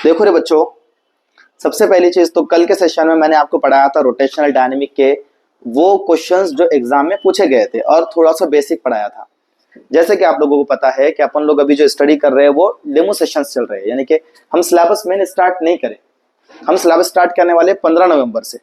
देखो रे बच्चों, सबसे पहली चीज तो कल के सेशन में मैंने आपको पढ़ाया था रोटेशनल डायनेमिक के वो क्वेश्चंस जो एग्जाम में पूछे गए थे और थोड़ा सा बेसिक पढ़ाया था। जैसे कि आप लोगों को पता है कि अपन लोग अभी जो स्टडी कर रहे हैं वो डेमो सेशंस चल रहे हैं, यानी कि हम सिलेबस मेन स्टार्ट नहीं करें। हम सिलेबस स्टार्ट करने वाले 15 नवंबर से,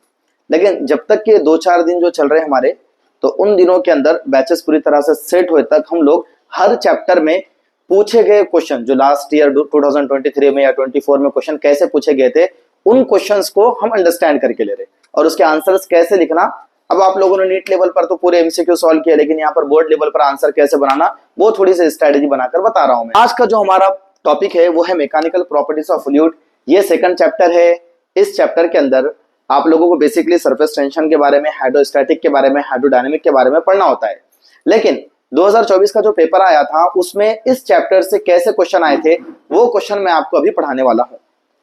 लेकिन जब तक के 2-4 दिन जो चल रहे हैं हमारे, तो उन दिनों के अंदर बैचेस पूरी तरह से सेट होए तक हम लोग हर चैप्टर में पूछे गए क्वेश्चन जो लास्ट ईयर 2023 में या 24 में क्वेश्चन कैसे पूछे गए थे, उन क्वेश्चंस को हम अंडरस्टैंड करके ले रहे और उसके आंसर्स कैसे लिखना। अब आप लोगों ने नीट लेवल पर तो पूरे एमसीक्यू सॉल्व किया, लेकिन यहाँ पर बोर्ड लेवल पर आंसर कैसे बनाना वो थोड़ी सी स्ट्रेटेजी बनाकर बता रहा हूं मैं। आज का जो हमारा टॉपिक है वो है मैकेनिकल प्रॉपर्टीज ऑफ फ्लूइड। ये सेकंड चैप्टर है। इस चैप्टर के अंदर आप लोगों को बेसिकली सरफेस टेंशन के बारे में, हाइड्रोस्टैटिक के बारे में, हाइड्रोडायनेमिक के बारे में पढ़ना होता है। लेकिन 2024 का जो पेपर आया था उसमें इस चैप्टर से कैसे क्वेश्चन आए थे वो क्वेश्चन मैं आपको अभी पढ़ाने वाला हूं।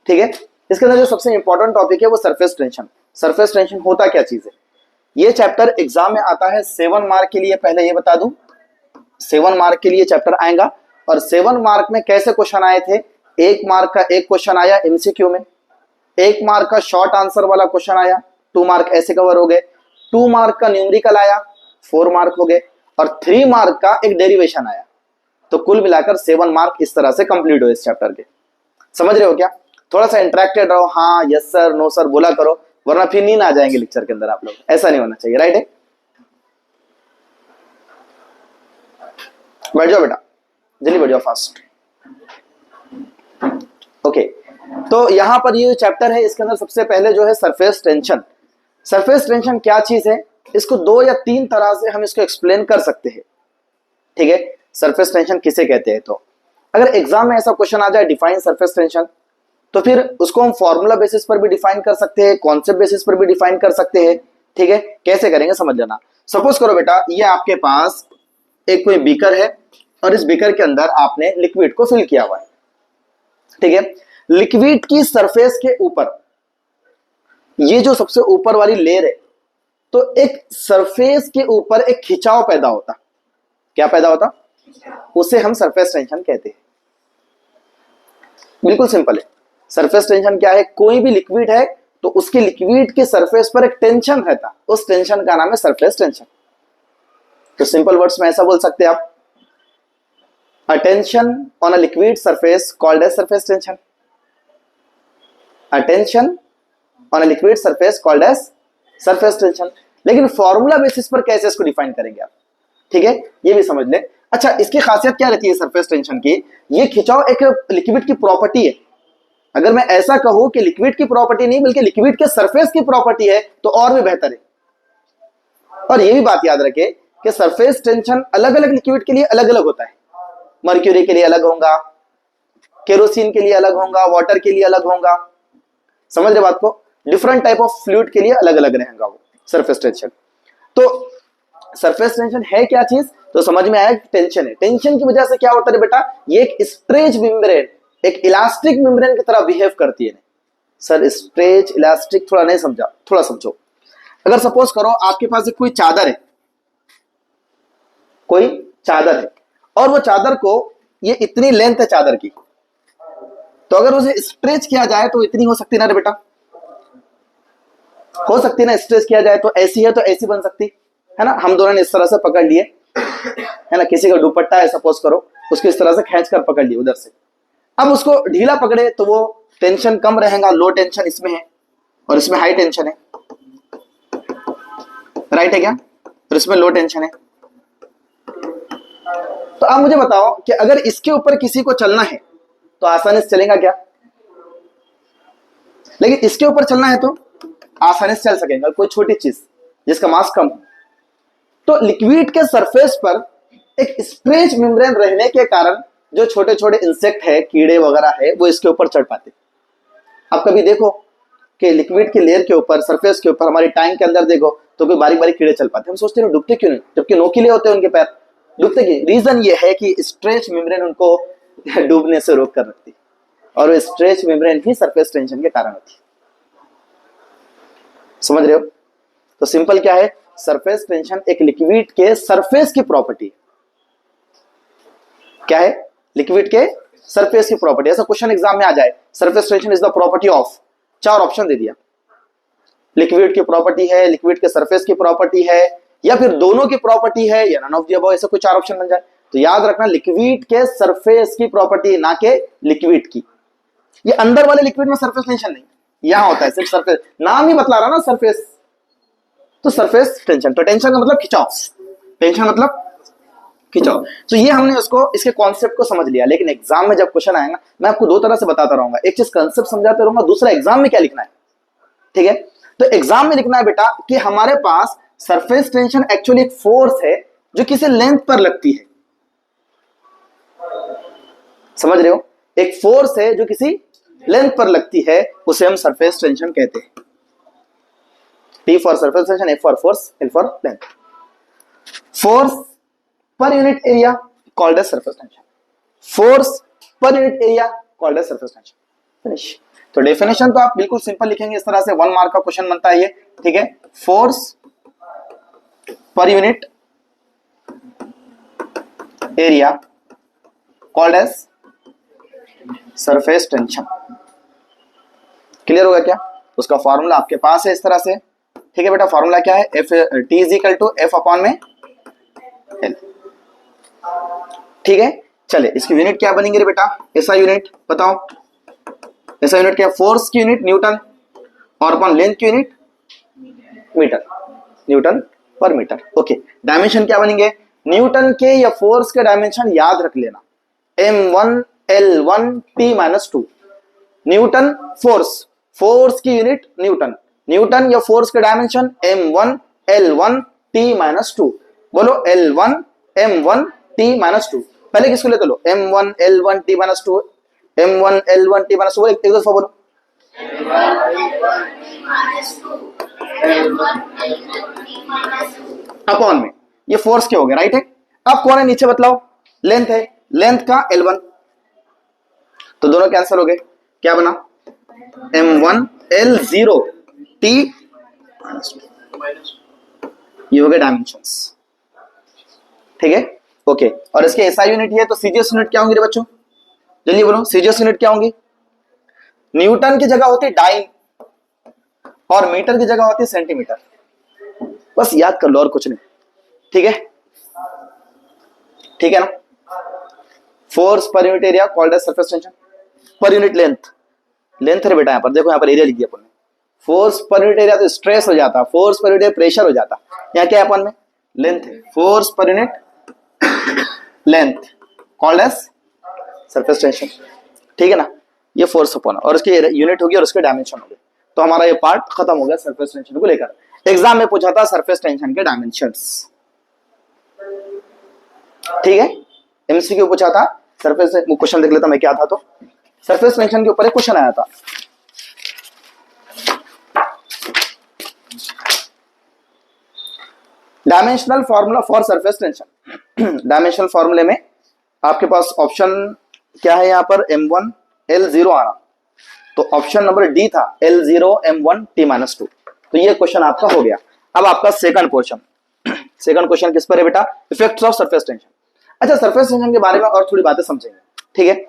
ठीक है, इसके अंदर जो सबसे इंपॉर्टेंट टॉपिक है वो सरफेस टेंशन। सरफेस टेंशन होता क्या चीज है, ये चैप्टर एग्जाम में आता है 7 मार्क के लिए। पहले ये बता दूं, 7 मार्क के लिए चैप्टर आएगा और 7 मार्क में कैसे क्वेश्चन आए थे। 1 मार्क का एक क्वेश्चन आया एमसीक्यू में, 1 मार्क का शॉर्ट आंसर वाला क्वेश्चन आया, 2 मार्क ऐसे कवर हो गए, 2 मार्क का न्यूमेरिकल आया, 4 मार्क हो गए, और 3 मार्क का एक डेरिवेशन आया। तो कुल मिलाकर 7 मार्क इस तरह से कंप्लीट हो इस चैप्टर के। समझ रहे हो क्या? थोड़ा सा इंटरेक्टेड रहो, हाँ यस सर नो सर बोला करो, वरना फिर नींद आ जाएंगे लेक्चर के अंदर आप लोग। ऐसा नहीं होना चाहिए, राइट है? बैठ जाओ बेटा, जल्दी बैठ जाओ फास्ट। ओके, तो यहां पर ये चैप्टर है, इसके अंदर सबसे पहले जो है सरफेस टेंशन। सरफेस टेंशन क्या चीज है, इसको 2 या 3 तरह से हम इसको एक्सप्लेन कर सकते हैं। ठीक है, सरफेस टेंशन किसे कहते हैं? तो अगर एग्जाम में ऐसा क्वेश्चन आ जाए डिफाइन सरफेस टेंशन, तो फिर उसको हम फॉर्मूला बेसिस पर भी डिफाइन कर सकते हैं, कॉन्सेप्ट बेसिस पर भी डिफाइन कर सकते हैं। ठीक है, कैसे करेंगे समझ लेना। सपोज करो बेटा, ये आपके पास एक कोई बीकर है और इस बीकर के अंदर आपने लिक्विड को फिल किया हुआ है। ठीक है, लिक्विड की सरफेस के ऊपर ये जो सबसे ऊपर वाली लेयर है, तो एक सरफेस के ऊपर एक खिंचाव पैदा होता। क्या पैदा होता? उसे हम सरफेस टेंशन कहते हैं। बिल्कुल सिंपल है। सरफेस टेंशन क्या है? कोई भी लिक्विड है तो उसके लिक्विड के सरफेस पर एक टेंशन रहता, उस टेंशन का नाम है सरफेस टेंशन। तो सिंपल वर्ड्स में ऐसा बोल सकते हैं आप, a tension on a liquid surface called as surface tension. A tension on a liquid surface called as surface tension. लेकिन फॉर्मूला बेसिस पर कैसे इसको डिफाइन करेंगे आप? ठीक है, ये भी समझ ले। अच्छा, इसकी खासियत क्या रहती है सरफेस टेंशन की? ये खिंचाव एक लिक्विड की प्रॉपर्टी है। अगर मैं ऐसा कहूं कि लिक्विड की प्रॉपर्टी नहीं बल्कि लिक्विड के सरफेस की प्रॉपर्टी है तो और भी बेहतर है। और ये भी बात याद रखें कि सरफेस टेंशन अलग अलग लिक्विड के लिए अलग अलग होता है। मर्क्यूरी के लिए अलग होगा, केरोसिन के लिए अलग होगा, वाटर के लिए अलग होगा। समझ रहे बात को? डिफरेंट टाइप ऑफ फ्लूइड के लिए अलग अलग रहेगा वो सरफेस टेंशन। तो सरफेस टेंशन है क्या चीज? तो समझ में आया कि टेंशन है। टेंशन की वजह से क्या होता है बेटा? ये एक स्ट्रेच मेम्ब्रेन, एक इलास्टिक मेम्ब्रेन की तरह बिहेव करती है। सर स्ट्रेच इलास्टिक थोड़ा नहीं समझा, थोड़ा समझो। अगर सपोज करो आपके पास एक कोई चादर है, कोई चादर है और वो चादर को, ये इतनी लेंथ है चादर की, तो अगर उसे स्ट्रेच किया जाए तो इतनी हो सकती ना रे बेटा? हो सकती ना? स्ट्रेच किया जाए तो ऐसी है तो ऐसी बन सकती है ना। हम दोनों ने इस तरह से पकड़ लिए है ना, किसी का दुपट्टा है सपोज करो, उसको इस तरह से खींच कर पकड़ लिए उधर से। अब उसको ढीला पकड़े तो वो टेंशन कम रहेगा, लो टेंशन इसमें है और इसमें हाई टेंशन है, राइट है क्या? और इसमें लो टेंशन है। तो आप मुझे बताओ कि अगर इसके ऊपर किसी को चलना है तो आसानी से चलेगा क्या? लेकिन इसके ऊपर चलना है तो आसानी से चल सकेगा, कोई छोटी चीज जिसका मास कम हो। तो लिक्विड के सरफेस पर एक स्ट्रेच मेम्ब्रेन रहने के कारण जो छोटे छोटे इंसेक्ट है, कीड़े वगैरह है, वो इसके ऊपर चढ़ पाते। आप कभी देखो कि लिक्विड के लेयर के ऊपर, सरफेस के ऊपर, हमारी टैंक के अंदर देखो तो कोई बारीक बारीक कीड़े चल पाते। हम सोचते हैं डूबते क्यों नहीं, जबकि नोकीले होते हैं उनके पैर। डूबते क्यों? रीजन ये है कि स्ट्रेच मेम्ब्रेन उनको डूबने से रोक कर रखती है और वो स्ट्रेच मेम्ब्रेन ही सरफेस टेंशन के कारण होती है। समझ रहे हो? तो सिंपल क्या है, सरफेस टेंशन एक लिक्विड के सरफेस की प्रॉपर्टी। क्या है? लिक्विड के सरफेस की प्रॉपर्टी। ऐसा क्वेश्चन एग्जाम में आ जाए, surface tension is the property of, 4 option दे दिया, लिक्विड की प्रॉपर्टी है, लिक्विड के सरफेस की प्रॉपर्टी है, या फिर दोनों की प्रॉपर्टी है, या नन ऑफ द अबव, ऐसा कोई 4 ऑप्शन बन जाए तो याद रखना लिक्विड के सरफेस की प्रॉपर्टी, ना के लिक्विड की। ये अंदर वाले लिक्विड में सरफेस टेंशन नहीं, यहां होता है सिर्फ सरफेस, नाम ही बतला रहा ना सरफेस, तो सरफेस टेंशन। तो टेंशन का मतलब खिंचाव, टेंशन मतलब खिंचाव। तो ये हमने उसको, इसके कॉन्सेप्ट को समझ लिया। लेकिन एग्जाम में जब क्वेश्चन आएगा, मैं आपको 2 तरह से बताता रहूंगा, एक चीज कंसेप्ट समझाते रहूंगा, दूसरा एग्जाम में क्या लिखना है। ठीक है, तो एग्जाम में लिखना है बेटा कि हमारे पास सरफेस टेंशन एक्चुअली एक फोर्स है जो किसी लेंथ पर लगती है। समझ रहे हो, एक फोर्स है जो किसी लेंथ पर लगती है, उसे हम सरफेस टेंशन कहते हैं। T for surface tension, F for force, L for length. Force per unit area called as surface tension, force per unit area called as surface tension. Finish. तो डेफिनेशन तो आप बिल्कुल सिंपल लिखेंगे इस तरह से, 1 मार्क का क्वेश्चन बनता है ये। ठीक है, force per unit area called as surface tension. Clear होगा क्या? उसका फॉर्मूला आपके पास है इस तरह से। ठीक है बेटा, फॉर्मूला क्या है? F T is equal to F upon में L। ठीक है, चले इसकी यूनिट क्या बनेंगे रे बेटा? ऐसा यूनिट बताओ, ऐसा यूनिट क्या? फोर्स की यूनिट न्यूटन और अपॉन लेंथ की यूनिट मीटर, न्यूटन पर मीटर। ओके, डायमेंशन क्या बनेंगे? न्यूटन के या फोर्स के डायमेंशन याद रख लेना, M1 L1 T-2। Newton force, force की यूनिट न्यूटन, न्यूटन या फोर्स के डायमेंशन M1 L1 T-2। बोलो L1 M1 T-2। पहले किसको लेते लो? M1 L1 T-2, M1 L1 T-2। एक दफा बोलो अपॉन में, ये फोर्स के हो गए, राइट है। अब कौन है नीचे बतलाओ? लेंथ है, लेंथ का L1, तो दोनों कैंसिल हो गए। क्या बना? M1 L0 T, ये हो गए डायमेंशंस। ठीक है, ओके। और इसके एसआई यूनिट है, तो सीजीएस यूनिट क्या होंगी रे बच्चों? जल्दी बोलो, सीजीएस यूनिट क्या होंगी? न्यूटन की जगह होती है डाइन और मीटर की जगह होती है सेंटीमीटर। बस याद कर लो और कुछ नहीं। ठीक है, ठीक है ना। Force per unit area called as surface tension, per unit length, length है बेटा, यहां पर देखो, यहां पर एरिया लिख दिया अपन ने। फोर्स पर यूनिट एरिया तो स्ट्रेस हो जाता, फोर्स पर यूनिट प्रेशर हो जाता, यहाँ क्या है अपन में? लेंथ है। Force per unit length called as surface tension. ठीक है ना, ये फोर्स अपॉन और उसकी यूनिट होगी और उसके डायमेंशन होगी। तो हमारा ये पार्ट खत्म हो गया सरफेस टेंशन को लेकर। एग्जाम में पूछा था सरफेस टेंशन के डायमेंशंस। ठीक है, एमसीक्यू पूछा था सरफेस, क्वेश्चन देख लेता मैं क्या था। तो सरफेस टेंशन के ऊपर एक क्वेश्चन आया था, dimensional formula for surface tension. Dimensional फॉर्मूले में आपके पास ऑप्शन क्या है? यहाँ पर M1 L0 आना, तो ऑप्शन नंबर डी था L0 M1 T-2। तो ये क्वेश्चन आपका हो गया। अब आपका सेकंड क्वेश्चन, सेकंड क्वेश्चन किस पर है बेटा? Effects of surface tension. अच्छा, सरफेस टेंशन के बारे में और थोड़ी बातें समझेंगे। ठीक है,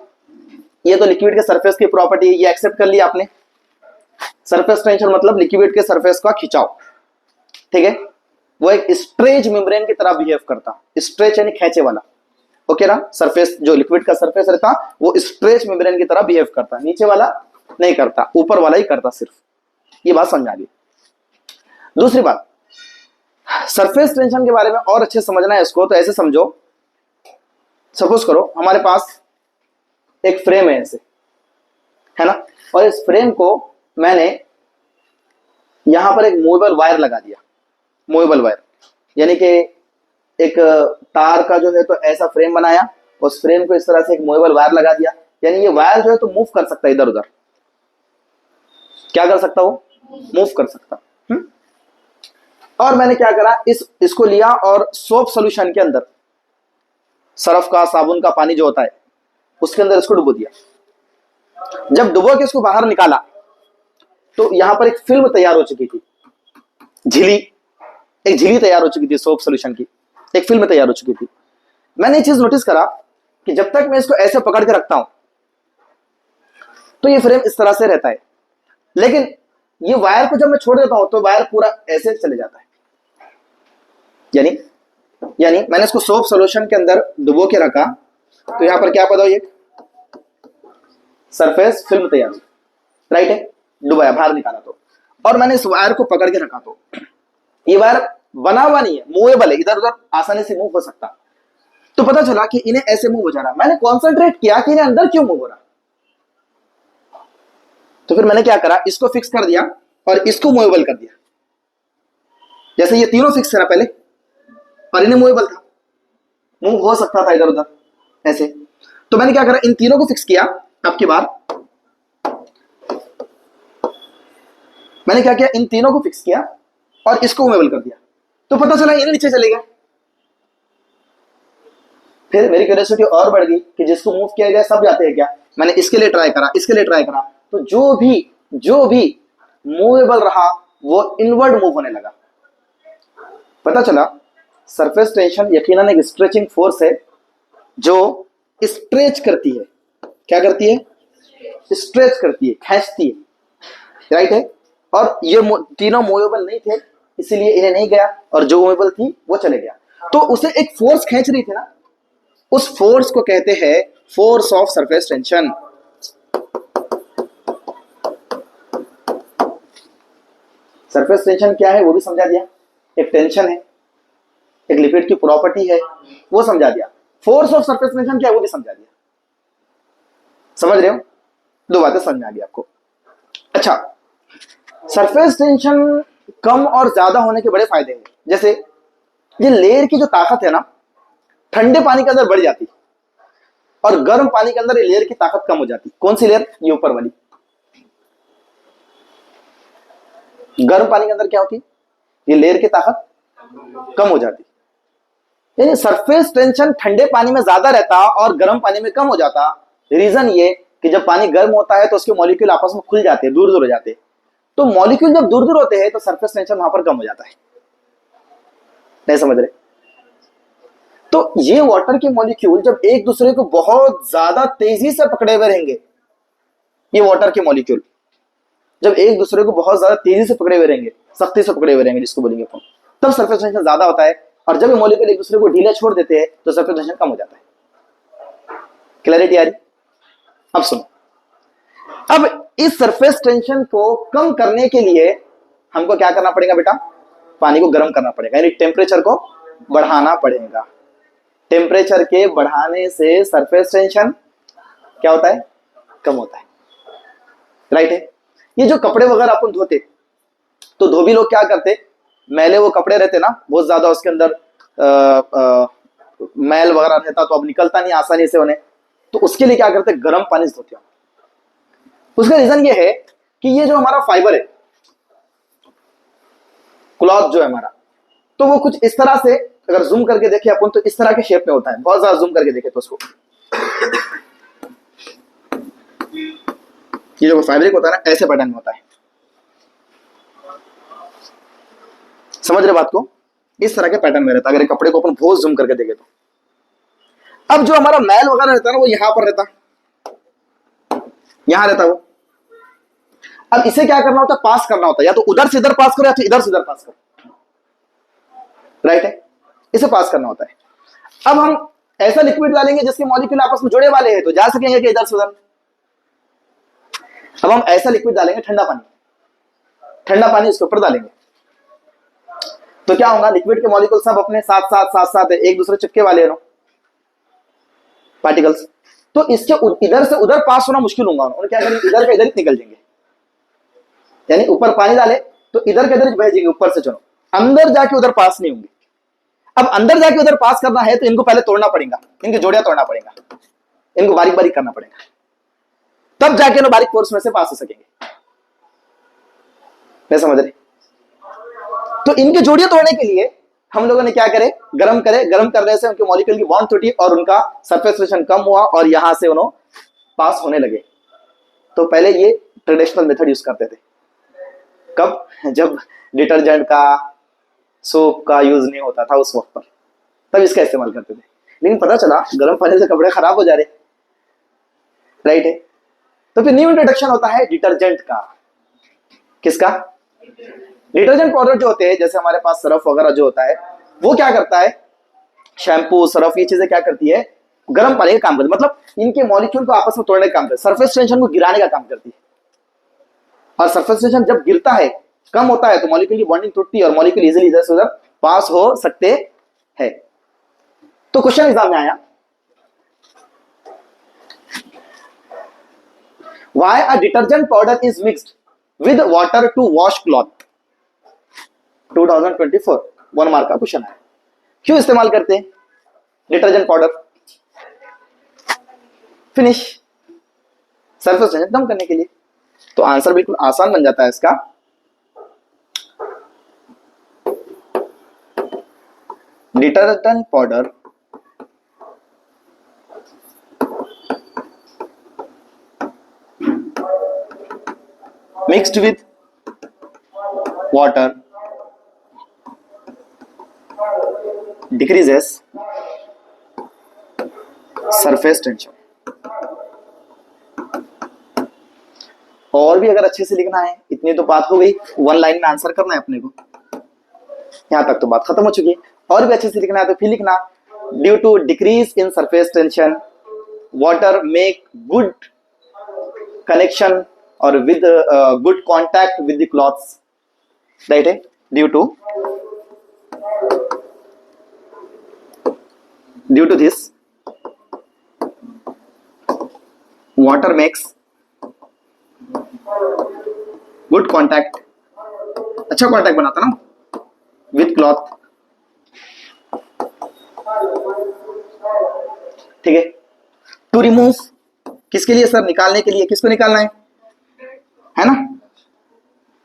ये तो लिक्विड के सरफेस की प्रॉपर्टी है, ये एक्सेप्ट कर लिया आपने। सरफेस टेंशन मतलब लिक्विड के सरफेस का खिंचाव। ठीक है, वो एक स्ट्रेच मेम्ब्रेन की तरह बिहेव करता, स्ट्रेच यानी खींचे वाला। ओके ना, सरफेस जो लिक्विड का सरफेस रहता वो स्ट्रेच मेम्ब्रेन की तरह बिहेव करता, नीचे वाला नहीं करता, ऊपर वाला ही करता सिर्फ। ये बात समझा ली। दूसरी बात, सरफेस टेंशन के बारे में और अच्छे समझना है इसको, तो ऐसे समझो, सपोज करो हमारे पास एक फ्रेम है ऐसे, है ना, और इस फ्रेम को मैंने यहां पर एक मूवेबल वायर लगा दिया। मूवेबल वायर यानी कि एक तार का जो है तो ऐसा फ्रेम बनाया, उस फ्रेम को इस तरह से एक मूवेबल वायर लगा दिया, यानी ये वायर जो है तो मूव कर सकता है इधर उधर। क्या कर सकता? वो मूव कर सकता। और मैंने क्या करा, इसको लिया और सोप सॉल्यूशन के अंदर, सरफ का, साबुन का पानी जो होता है उसके अंदर इसको डुबो दिया। जब डुबो के इसको बाहर निकाला तो यहां पर एक फिल्म तैयार हो चुकी थी, झिली, एक झिली तैयार हो चुकी थी सोप सॉल्यूशन की, एक फिल्म तैयार हो चुकी थी। मैंने ये चीज नोटिस करा कि जब तक मैं इसको ऐसे पकड़ के रखता हूं तो ये फ्रेम इस तरह से रहता है, लेकिन ये वायर को जब मैं छोड़ देता हूं तो वायर पूरा ऐसे चले जाता है। यानी यानी मैंने इसको सोप सॉल्यूशन के अंदर डुबो के रखा, तो यहां पर क्या पता हो, ये सरफेस फिल्म तैयार हुई, राइट है, डुबाया बाहर निकाला तो, और मैंने इस वायर को पकड़ के रखा, तो ये वायर बना हुआ नहीं है, मूवेबल है, इधर उधर आसानी से मूव हो सकता। तो पता चला कि इन्हें ऐसे मूव हो जा रहा, मैंने कॉन्सेंट्रेट किया कि इन्हें अंदर क्यों मूव हो रहा, तो फिर मैंने क्या करा, इसको फिक्स कर दिया और इसको मूवेबल कर दिया। जैसे ये तीनों फिक्स था पहले और इन्हें मूवेबल था, मूव हो सकता था इधर उधर ऐसे, तो मैंने क्या करा, इन तीनों को फिक्स किया। अब की बार मैंने क्या किया, इन तीनों को फिक्स किया और इसको मूवेबल कर दिया, तो पता चला इन्हें नीचे चले गया। फिर मेरी क्यूरियोसिटी और बढ़ गई कि जिसको मूव किया गया सब जाते हैं क्या, मैंने इसके लिए ट्राई करा, इसके लिए ट्राई करा, तो जो भी मूवेबल रहा वो इनवर्ड मूव होने लगा। पता चला सरफेस टेंशन यकीनन एक स्ट्रेचिंग फोर्स है जो स्ट्रेच करती है, क्या करती है, स्ट्रेच करती है, खींचती है, राइट है। और ये तीनों मूवेबल नहीं थे, इसीलिए इन्हें नहीं गया, और जो मूवेबल थी वो चले गया। तो उसे एक फोर्स खींच रही थी ना, उस फोर्स को कहते हैं force of surface tension. Surface tension क्या है वो भी समझा दिया, एक टेंशन है, एक लिक्विड की प्रॉपर्टी है वो समझा दिया, फोर्स ऑफ सरफेस टेंशन क्या है वो भी समझा दिया। समझ रहे हो, दो बातें समझ में आ गई आपको। अच्छा, सरफेस टेंशन कम और ज्यादा होने के बड़े फायदे हैं। जैसे ये लेयर की जो ताकत है ना, ठंडे पानी के अंदर बढ़ जाती और गर्म पानी के अंदर ये लेयर की ताकत कम हो जाती। कौन सी लेयर, ये ऊपर वाली। गर्म पानी के अंदर क्या होती, ये लेयर की ताकत कम हो जाती। यानी सरफेस टेंशन ठंडे पानी में ज्यादा रहता और गर्म पानी में कम हो जाता। रीजन ये कि जब पानी गर्म होता है तो उसके मॉलिक्यूल आपस में खुल जाते हैं, दूर दूर हो जाते हैं, तो मॉलिक्यूल जब दूर दूर होते हैं तो सरफेस टेंशन वहां पर कम हो जाता है। नहीं समझ रहे, तो ये वाटर के मॉलिक्यूल जब एक दूसरे को बहुत ज्यादा तेजी से पकड़े हुए रहेंगे, ये वाटर के मॉलिक्यूल जब एक दूसरे को बहुत ज्यादा तेजी से पकड़े हुए रहेंगे, सख्ती से पकड़े हुए रहेंगे जिसको बोलेंगे अपन, तब सरफेस टेंशन ज्यादा होता है। और जब ये मॉलिक्यूल एक दूसरे को ढीला छोड़ देते हैं तो सरफेस टेंशन कम हो जाता है। क्लैरिटी आ रही, अब सुनो, अब इस सरफेस टेंशन को कम करने के लिए हमको क्या करना पड़ेगा बेटा, पानी को गर्म करना पड़ेगा, यानी टेम्परेचर को बढ़ाना पड़ेगा। टेम्परेचर के बढ़ाने से सरफेस टेंशन क्या होता है, कम होता है, राइट है। ये जो कपड़े वगैरह अपन धोते, तो धोबी लोग क्या करते, मैले वो कपड़े रहते ना बहुत ज्यादा, उसके अंदर मैल वगैरह रहता, तो अब निकलता नहीं आसानी से उन्हें, तो उसके लिए क्या करते, गर्म पानी से धोते हैं। उसका रीजन ये है कि ये जो हमारा फाइबर है, क्लॉथ जो है हमारा, तो वो कुछ इस तरह से, अगर जूम करके देखें अपन तो इस तरह के शेप में होता है, बहुत ज्यादा जूम करके देखे तो उसको, ये जो फैब्रिक होता है ना ऐसे पैटर्न में होता है। समझ रहे बात को, इस तरह के पैटर्न में रहता है, अगर कपड़े को अपन बहुत जूम करके देखे तो। अब जो हमारा मैल वगैरह रहता है ना वो यहां पर रहता, यहां रहता वो। अब इसे क्या करना होता है, पास करना होता है, या तो उधर से इधर पास करो या तो इधर से इधर पास करो, राइट है, इसे पास करना होता है। अब हम ऐसा लिक्विड डालेंगे जिसके मॉलिक्यूल आपस में जुड़े वाले हैं तो जा सकेंगे कि इधर से उधर। अब हम ऐसा लिक्विड डालेंगे, ठंडा पानी उसके ऊपर डालेंगे, तो क्या होगा, लिक्विड के मॉलिक्यूल सब अपने साथ साथ साथ साथ एक दूसरे चिपके वाले हैं पार्टिकल्स, तो इसके इधर से उधर पास होना मुश्किल होगा, उन्होंने क्या करेंगे, इधर का इधर ही निकल जाएंगे। यानी ऊपर पानी डाले तो इधर के इधर भेजेंगे, ऊपर से चलो अंदर जाके उधर पास नहीं होंगे। अब अंदर जाके उधर पास करना है तो इनको पहले तोड़ना पड़ेगा, इनकी जोड़ियां तोड़ना पड़ेगा, इनको बारीक बारीक करना पड़ेगा, तब जाके ना बारीक पोर्स में से पास हो सकेंगे। मैं समझ रहे, तो इनकी जोड़ियां तोड़ने के लिए हम लोगों ने क्या करे, गरम करने से उनके मॉलिक्यूल की बॉन्ड टूटी और उनका सरफेस टेंशन कम हुआ और यहां से उन्होंने पास होने लगे। तो पहले ये ट्रेडिशनल मेथड यूज करते थे, कब, जब डिटर्जेंट का सोप का यूज नहीं होता था उस वक्त पर, तब इसका इस्तेमाल करते थे। लेकिन पता चला गर्म पानी से कपड़े खराब हो जा रहे, राइट है, तो फिर न्यू इंट्रोडक्शन होता है डिटर्जेंट का। किसका? डिटर्जेंट पाउडर जो होते हैं, जैसे हमारे पास सर्फ वगैरह जो होता है, वो क्या करता है, शैम्पू सर्फ ये चीजें क्या करती है, गर्म पानी का काम करती है, मतलब इनके मॉलिक्यूल को आपस में तोड़ने का काम करती है, सरफेस टेंशन को गिराने का काम करती है। और सरफेस टेंशन जब गिरता है, कम होता है, तो मॉलिक्यूल की बॉन्डिंग टूटती है और मॉलिक्यूल इजीली इधर से उधर पास हो सकते हैं। तो क्वेश्चन एग्जाम में आया, why a detergent powder is mixed with water to wash cloth. 2024 1 mark का क्वेश्चन है। क्यों इस्तेमाल करते हैं detergent powder? Finish, surface tension कम करने के लिए। तो आंसर बिल्कुल आसान बन जाता है इसका। Detergent powder mixed with water decreases surface tension. और भी अगर अच्छे से लिखना है, इतनी तो बात हो गई, 1 लाइन में आंसर करना है अपने को, यहां तक तो बात खत्म हो चुकी है। और भी अच्छे से लिखना है तो फिर लिखना, due to decrease in surface tension water make good connection और with good contact with the clothes, right है। Due to this water makes good contact, अच्छा कॉन्टैक्ट बनाता ना विथ क्लॉथ, ठीक है। टू रिमूव किसके लिए सर? निकालने के लिए। किसको निकालना है ना?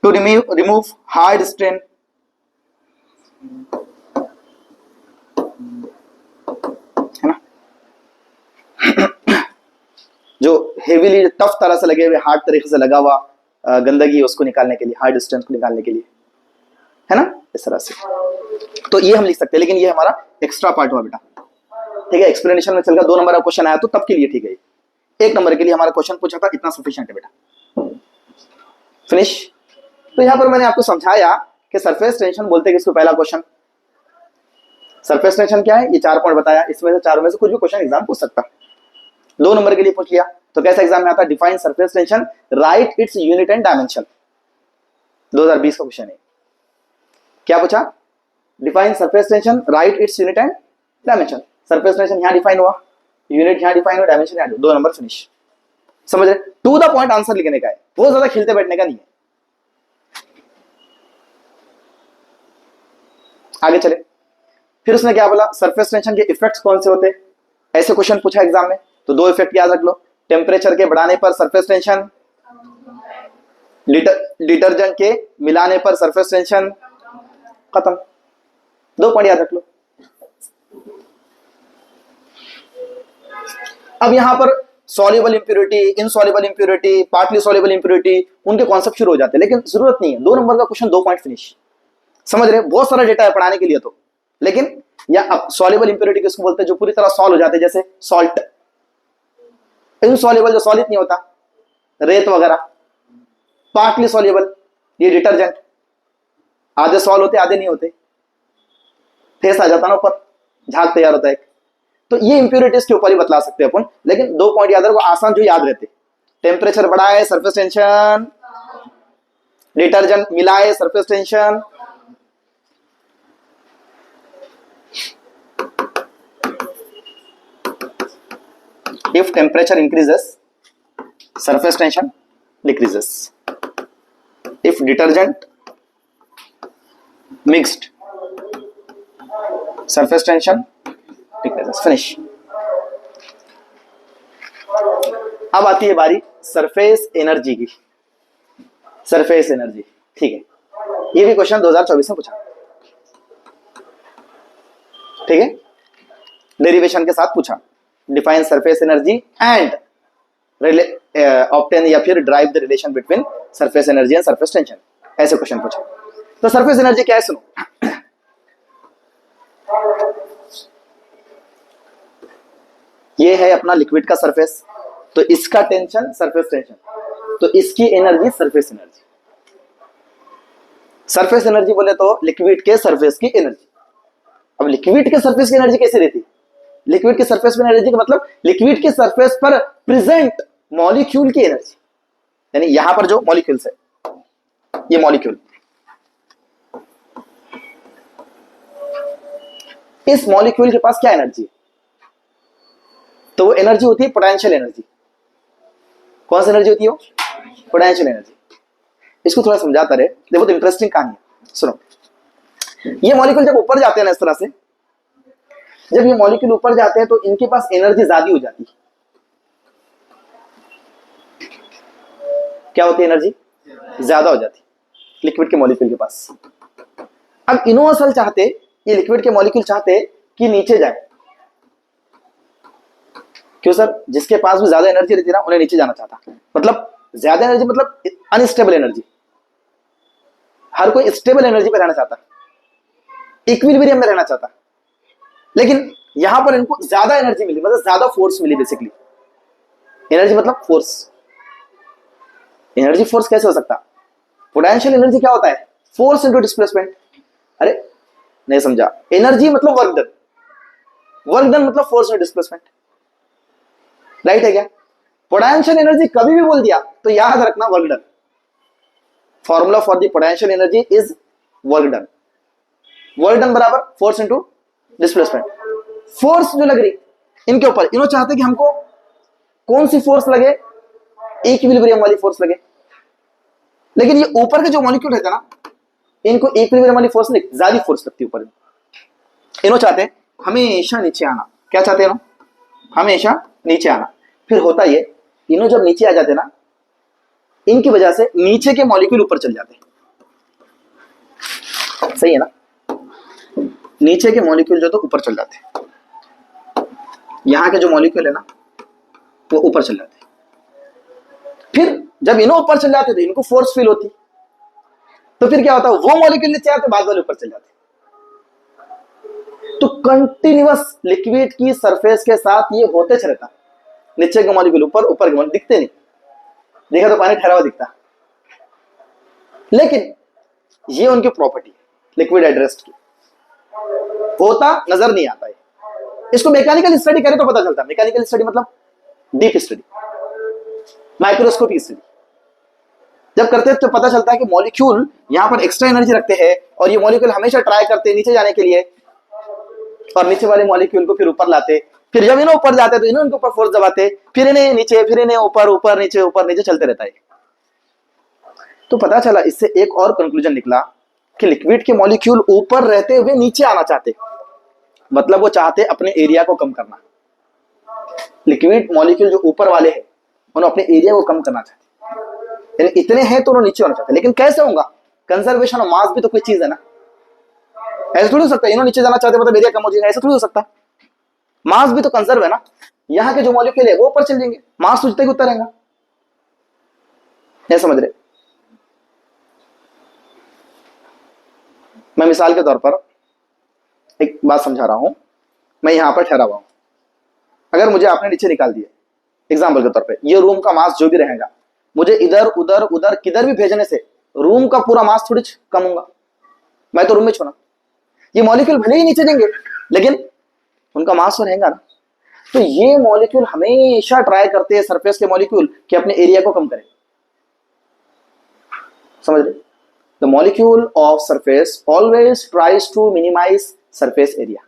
टू रिमूव हार्ड स्ट्रेन, है ना, जो हेवीली टफ तरह से लगे हुए, हार्ड तरीके से लगा हुआ गंदगी, उसको निकालने के लिए, हार्ड डिस्टेंस को निकालने के लिए, है ना, इस तरह से। तो ये हम लिख सकते हैं, लेकिन ये हमारा एक्स्ट्रा पार्ट हुआ बेटा, ठीक है। एक्सप्लेनेशन में चल गया, 2 नंबर का क्वेश्चन आया तो तब के लिए ठीक है। 1 नंबर के लिए हमारा क्वेश्चन पूछा था, इतना सफिशिएंट है बेटा। फिनिश। तो यहां पर मैंने आपको समझाया कि सरफेस टेंशन बोलते हैं किसको। पहला क्वेश्चन सरफेस टेंशन क्या है, ये 4 पॉइंट बताया, इसमें से 4 में से कुछ भी क्वेश्चन एग्जाम पूछ सकता। 2 नंबर के लिए पूछ लिया तो कैसा एग्जाम में आता? Define surface tension, right its unit and dimension. 2020 का क्वेश्चन है। क्या पूछा? Define surface tension, right its unit and dimension. Surface tension यहां डिफाइन हुआ, यूनिट यहां डिफाइन हुआ, डायमेंशन यहां। 2 नंबर फिनिश। समझ रहे? टू द पॉइंट आंसर लिखने का है, बहुत ज्यादा खिलते बैठने का नहीं है। आगे चले, फिर उसने क्या बोला, सरफेस टेंशन के इफेक्ट्स कौन से होते हैं, ऐसे क्वेश्चन पूछा एग्जाम में। तो 2 इफेक्ट याद रख लो, टेम्परेचर के बढ़ाने पर सरफेस टेंशन, डिटर्जेंट के मिलाने पर सरफेस टेंशन, खत्म। 2 पॉइंट याद रख लो। अब यहां पर soluble impurity, insoluble impurity, partly soluble impurity, उनके कॉन्सेप्ट शुरू हो जाते हैं, लेकिन जरूरत नहीं है। 2 नंबर का क्वेश्चन 2 पॉइंट फिनिश। समझ रहे? बहुत सारा डेटा है पढ़ाने के लिए तो, लेकिन या अब सॉल्युबल इंप्योरिटी किसको बोलते हैं, जो पूरी तरह सॉल्व हो जाते हैं, जैसे सॉल्ट। इनसॉल्युबल जो सॉलिड नहीं होता, रेत वगैरह। पार्टली सॉल्युबल ये डिटर्जेंट, आधे सॉल्व होते आधे नहीं होते, फेस आ जाता ना ऊपर, झाग तैयार होता है। तो ये इंप्योरिटीज के ऊपर ही बतला सकते हैं अपन, लेकिन 2 पॉइंट याद रखो, आसान जो याद रहते। टेम्परेचर बढ़ाए सरफेस टेंशन, डिटर्जेंट मिलाए surface tension, if temperature increases surface tension decreases, if detergent mixed surface tension decreases। finish। अब आती है बारी सरफेस एनर्जी की। सरफेस एनर्जी, ठीक है, ये भी क्वेश्चन 2024 में पूछा, ठीक है, डेरिवेशन के साथ पूछा। Define surface energy and obtain या फिर drive the relation between surface energy and surface tension, ऐसे क्वेश्चन पूछा। तो सरफेस एनर्जी क्या है सुनो, ये है अपना लिक्विड का सरफेस, तो इसका टेंशन सरफेस टेंशन, तो इसकी energy surface energy. Surface energy बोले तो लिक्विड के सरफेस की एनर्जी। अब लिक्विड के सरफेस की एनर्जी कैसे रहती? लिक्विड के सरफेस पर एनर्जी का मतलब लिक्विड के सरफेस पर प्रेजेंट मॉलिक्यूल की एनर्जी, यानी यहां पर जो मॉलिक्यूल्स है, ये मॉलिक्यूल, इस मॉलिक्यूल के पास क्या एनर्जी है? तो वो एनर्जी होती है पोटेंशियल एनर्जी। कौन सी एनर्जी होती है वो? Potential energy. इसको थोड़ा समझाता रहे, देखो तो इंटरेस्टिंग कहानी है, सुनो। ये मॉलिक्यूल जब ऊपर जाते हैं ना इस तरह से, जब ये मॉलिक्यूल ऊपर जाते हैं तो इनके पास एनर्जी ज्यादा हो जाती है। क्या होती है? एनर्जी ज्यादा हो जाती लिक्विड के मॉलिक्यूल के पास। अब इन्हों असल चाहते, ये लिक्विड के मॉलिक्यूल चाहते कि नीचे जाए। क्यों सर? जिसके पास भी ज्यादा एनर्जी रहती है ना, उन्हें नीचे जाना चाहता। मतलब ज्यादा एनर्जी मतलब अनस्टेबल एनर्जी। हर कोई स्टेबल एनर्जी पे रहना चाहता, इक्विलिब्रियम में रहना चाहता, लेकिन यहां पर इनको ज्यादा एनर्जी मिली, मतलब ज्यादा फोर्स मिली। बेसिकली एनर्जी मतलब फोर्स। एनर्जी फोर्स कैसे हो सकता? पोटेंशियल एनर्जी क्या होता है? Force into displacement. अरे नहीं समझा। एनर्जी मतलब वर्क डन, वर्क डन मतलब फोर्स इनटू डिस्प्लेसमेंट, राइट है क्या? पोटेंशियल एनर्जी कभी भी बोल दिया तो याद रखना work done. Formula for the potential energy is work done. Work done बराबर फोर्स इनटू डिस्प्लेसमेंट। फोर्स जो लग रही इनके ऊपर, इन्होंने चाहते कि हमको कौन सी फोर्स लगे? इक्विलिब्रियम वाली फोर्स लगे। लेकिन ये ऊपर के जो मॉलिक्यूल रहता है ना, इनको इक्विलिब्रियम वाली फोर्स नहीं, ज्यादा फोर्स लगती है ऊपर। इन्हों चाहते हमेशा नीचे आना। क्या चाहते हैं? हमेशा नीचे आना। फिर होता ये, इन्हों जब नीचे आ जाते ना, इनकी वजह से नीचे के मॉलिक्यूल ऊपर चल जाते। सही है ना? नीचे के मॉलिक्यूल जो तो ऊपर चल जाते, यहां के जो मॉलिक्यूल है ना वो ऊपर चल जाते। फिर जब इन्हों ऊपर चल जाते तो इनको फोर्स फील होती, तो फिर क्या होता? वो मॉलिक्यूल नीचे आते, बाद वाले ऊपर चल जाते। तो कंटिन्यूअस लिक्विड की सरफेस के साथ ये होते रहता। नीचे के मॉलिक्यूल ऊपर, ऊपर के मॉलिक्यूल दिखते नहीं। देखा तो पानी ठहरा हुआ दिखता, लेकिन ये उनकी प्रॉपर्टी लिक्विड एट रेस्ट की, होता नजर नहीं आता है। इसको मैकेनिकल स्टडी करें तो पता चलता। मैकेनिकल स्टडी मतलब डीप स्टडी, माइक्रोस्कोपिक स्टडी जब करते हैं तो पता चलता है कि मॉलिक्यूल यहां पर एक्स्ट्रा एनर्जी रखते हैं, और ये मॉलिक्यूल हमेशा ट्राई करते हैं नीचे जाने के लिए, और नीचे वाले मॉलिक्यूल को फिर ऊपर लाते। फिर जब इन्हें ऊपर जाते तो इन्हें उनके ऊपर फोर्स दबाते, फिर इन्हें नीचे, फिर इन्हें ऊपर, ऊपर नीचे चलते रहता है। तो पता चला इससे एक और कंक्लूजन निकला कि लिक्विड के मॉलिक्यूल ऊपर रहते हुए नीचे आना चाहते, मतलब वो चाहते अपने एरिया को कम करना। लिक्विड मॉलिक्यूल जो ऊपर वाले हैं उन्हें अपने एरिया को कम करना चाहते, यानी इतने हैं तो उन्हें नीचे होना चाहते। लेकिन कैसे होगा? कंजर्वेशन ऑफ मास भी तो कोई चीज है ना। ऐसा थोड़ी हो सकता है इन्होंने नीचे जाना चाहते मतलब एरिया कम हो जाएगा, ऐसा थोड़ी हो सकता। मास भी तो कंजर्व है ना। यहाँ के जो मॉलिक्यूल है वो ऊपर चल जाएंगे, मास तो जितना ही उतना रहेगा। समझ रहे? मैं मिसाल के तौर पर एक बात समझा रहा हूं। मैं यहां पर ठहरा हुआ हूं, अगर मुझे आपने नीचे निकाल दिया एग्जाम्पल के तौर पे, ये रूम का मास जो भी रहेगा, मुझे इधर उधर उधर किधर भी भेजने से रूम का पूरा मास थोड़ी कम होगा। मैं तो रूम में छोड़ा, ये मॉलिक्यूल भले ही नीचे देंगे लेकिन उनका मास तो रहेगा ना। तो ये मॉलिक्यूल हमेशा ट्राई करते हैं, सरफेस के मॉलिक्यूल, कि अपने एरिया को कम करें। समझ रहे? The molecule of surface always tries to minimise surface area.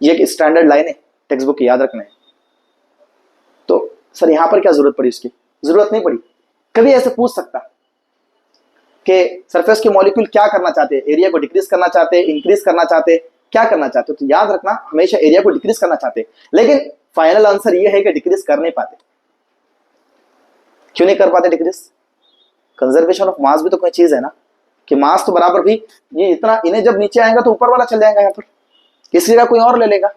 ये एक स्टैंडर्ड लाइन है, टेक्स्ट बुक याद रखना है। तो सर यहां पर क्या जरूरत पड़ी? उसकी जरूरत नहीं पड़ी। कभी ऐसे पूछ सकता कि सरफेस के मॉलिक्यूल क्या करना चाहते हैं? एरिया को डिक्रीज करना चाहते हैं, इंक्रीज करना चाहते हैं, क्या करना चाहते हो? तो याद रखना हमेशा एरिया को डिक्रीज करना चाहते हैं, लेकिन फाइनल आंसर ये है कि डिक्रीज कर नहीं पाते। क्यों नहीं कर पाते डिक्रीज? कंजर्वेशन ऑफ मास भी तो कोई चीज है ना, कि मास तो बराबर भी ये इतना, इन्हें जब नीचे आएगा तो ऊपर वाला चल जाएगा, यहाँ पर इसकी जगह कोई और ले लेगा।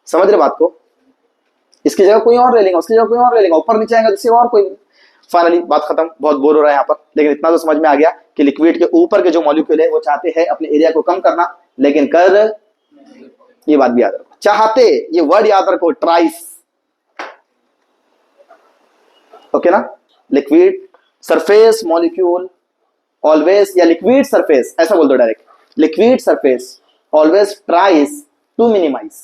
समझ रहे बात को? इसकी जगह कोई और ले लेगा, उसकी जगह कोई और ले लेगा, ऊपर नीचे आएगा जिससे और कोई। फाइनली बात खत्म। बहुत बोर हो रहा है यहाँ पर, लेकिन इतना तो समझ में आ गया कि लिक्विड के ऊपर के जो मॉलिक्यूल है वो चाहते हैं अपने एरिया को कम करना, लेकिन कर, ये बात भी याद रखो, चाहते, ये वर्ड याद रखो, ट्राइस। ओके ना। लिक्विड सरफेस मॉलिक्यूल ऑलवेज, या लिक्विड सरफेस ऐसा बोल दो direct, liquid surface always tries to minimise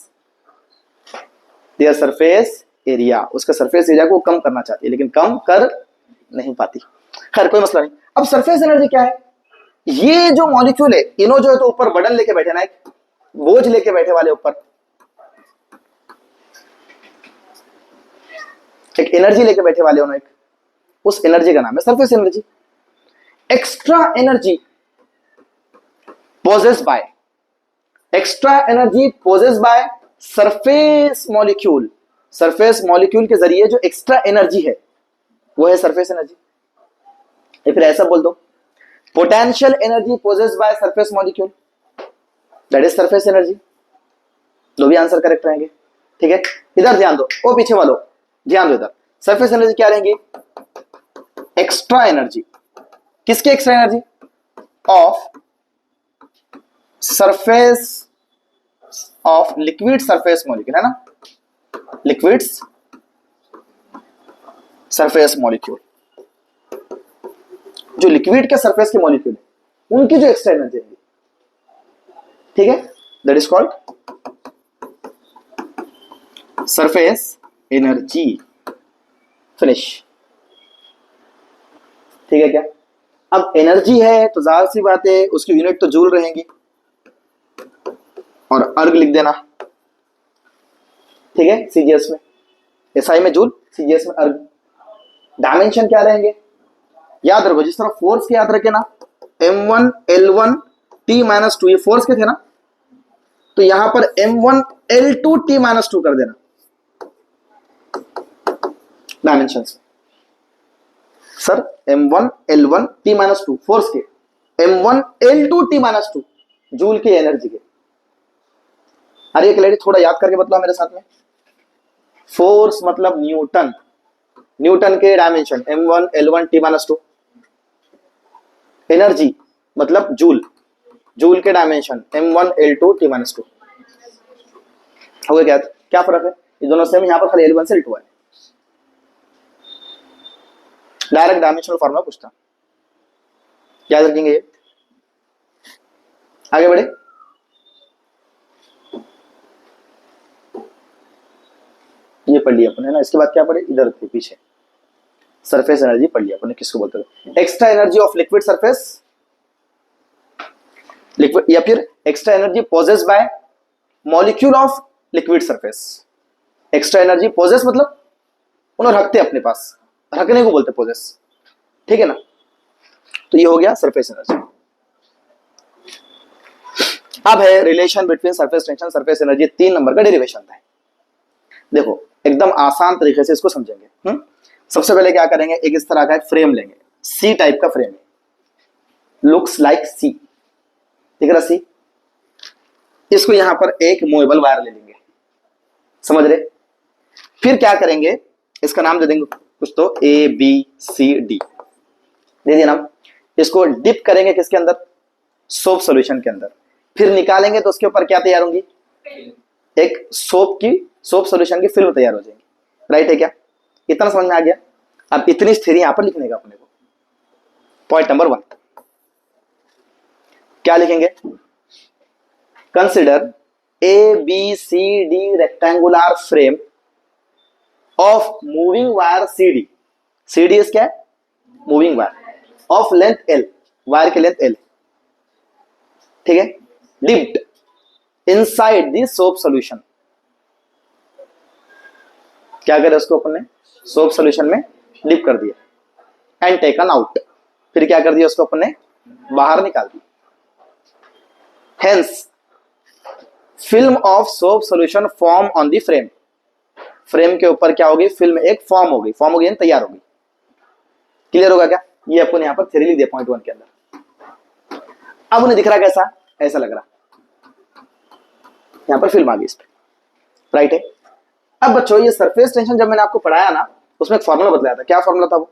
their surface area, उसका सरफेस एरिया को कम करना चाहती है लेकिन कम कर नहीं पाती। खैर कोई मसला नहीं। अब सरफेस एनर्जी क्या है, ये जो मॉलिक्यूल है इन्हों जो है तो ऊपर बर्डन लेके बैठे ना, एक बोझ लेके बैठे वाले ऊपर, एक एनर्जी लेके बैठे वाले उन्होंने, उस एनर्जी का नाम है surface energy. Extra energy possess by, extra energy possess by surface molecule, surface molecule के जरिए जो एक्स्ट्रा एनर्जी है वो है सरफेस एनर्जी। या फिर ऐसा बोल दो, potential energy possess by surface molecule, that is surface energy. दो भी आंसर करेक्ट रहेंगे, ठीक है। इधर ध्यान दो, वो पीछे वालों ध्यान दो, इधर सरफेस एनर्जी क्या रहेंगी, एक्स्ट्रा एनर्जी, किसकी extra energy, of surface of liquid surface molecule, है ना, लिक्विड्स सरफेस मॉलिक्यूल, जो लिक्विड के सरफेस के मॉलिक्यूल है उनकी जो एक्स्ट्रा एनर्जी है, ठीक है, that is called surface energy. Finish, ठीक है क्या। अब एनर्जी है तो जाहिर सी बात है उसकी यूनिट तो जूल रहेंगी, और अर्ग लिख देना, ठीक है, सीजीएस में, एसआई में जूल, सीजीएस में अर्ग। डायमेंशन क्या रहेंगे, याद रखो, जिस तरह फोर्स के याद रखे ना, m1 l1 t-2, ये फोर्स के थे ना, तो यहां पर m1 l2 t-2 कर देना डायमेंशन में। Sir m1 l1 t-2 force के, m1 l2 t-2 जूल की एनर्जी के। अरे एक लेडी थोड़ा याद करके बतलाओ मेरे साथ में, फोर्स मतलब न्यूटन, न्यूटन के dimension m1 l1 t-2, energy मतलब जूल, जूल के डायमेंशन m1 l2 t-2। हो गया क्या, क्या फर्क है, ये दोनों सेम, यहां पर खाली l1 से l2 है। डायरेक्ट डायमेंशनल फॉर्मूला पूछता, याद रखेंगे ये। आगे बढ़े, ये पढ़ लिया अपन है ना, इसके बाद क्या पढ़े, इधर थे पीछे सरफेस एनर्जी पढ़ लिया अपन ने, किसको बोलते हैं, extra energy of liquid surface, liquid, या फिर extra energy possess by molecule of liquid surface. Extra energy possess मतलब उन्हें रखते अपने पास, रखने को बोलते पोजेस, ठीक है ना। तो ये हो गया सरफेस एनर्जी। अब है relation between surface tension surface energy, 3 number का डेरिवेशन है। देखो एकदम आसान तरीके से इसको समझेंगे। सबसे पहले क्या करेंगे, एक इस तरह का एक फ्रेम लेंगे, सी टाइप का फ्रेम है, लुक्स लाइक सी, दिख रहा सी। इसको यहां पर एक मूवेबल वायर ले लेंगे, समझ रहे। फिर क्या करेंगे, इसका नाम दे देंगे कुछ तो ए बी सी डी, दे दिया नाम। इसको डिप करेंगे किसके अंदर, सोप सॉल्यूशन के अंदर। फिर निकालेंगे तो उसके ऊपर क्या तैयार होंगी, एक सोप सॉल्यूशन की फिल्म तैयार हो जाएगी, राइट है क्या। इतना समझ में आ गया। अब इतनी थ्योरी यहां पर लिखने का अपने को। पॉइंट नंबर 1 क्या लिखेंगे, consider A B C D rectangular frame of moving wire C D, C D is क्या है, moving wire, of length L, wire की लेंथ एल, ठीक है, dipped inside the soap solution. क्या करे उसको अपन ने, सोप सॉल्यूशन में डिप कर दिया, एंड टेकन आउट, फिर क्या कर दिया उसको अपन ने बाहर निकाल दिया। Hence film of soap solution form on the frame, frame के ऊपर क्या होगी, फिल्म एक फॉर्म होगी, फॉर्म होगी तैयार होगी। क्लियर होगा क्या, ये अपन यहां पर थ्योरी लिख दिया पॉइंट 1 के अंदर। अब उन्हें दिख रहा कैसा, ऐसा लग रहा, यहां पर फिल्म आ गई इस पे, राइट है। अब बच्चों ये सरफेस टेंशन जब मैंने आपको पढ़ाया ना, उसमें एक फॉर्मूला बतलाया था, क्या फॉर्मूला था वो,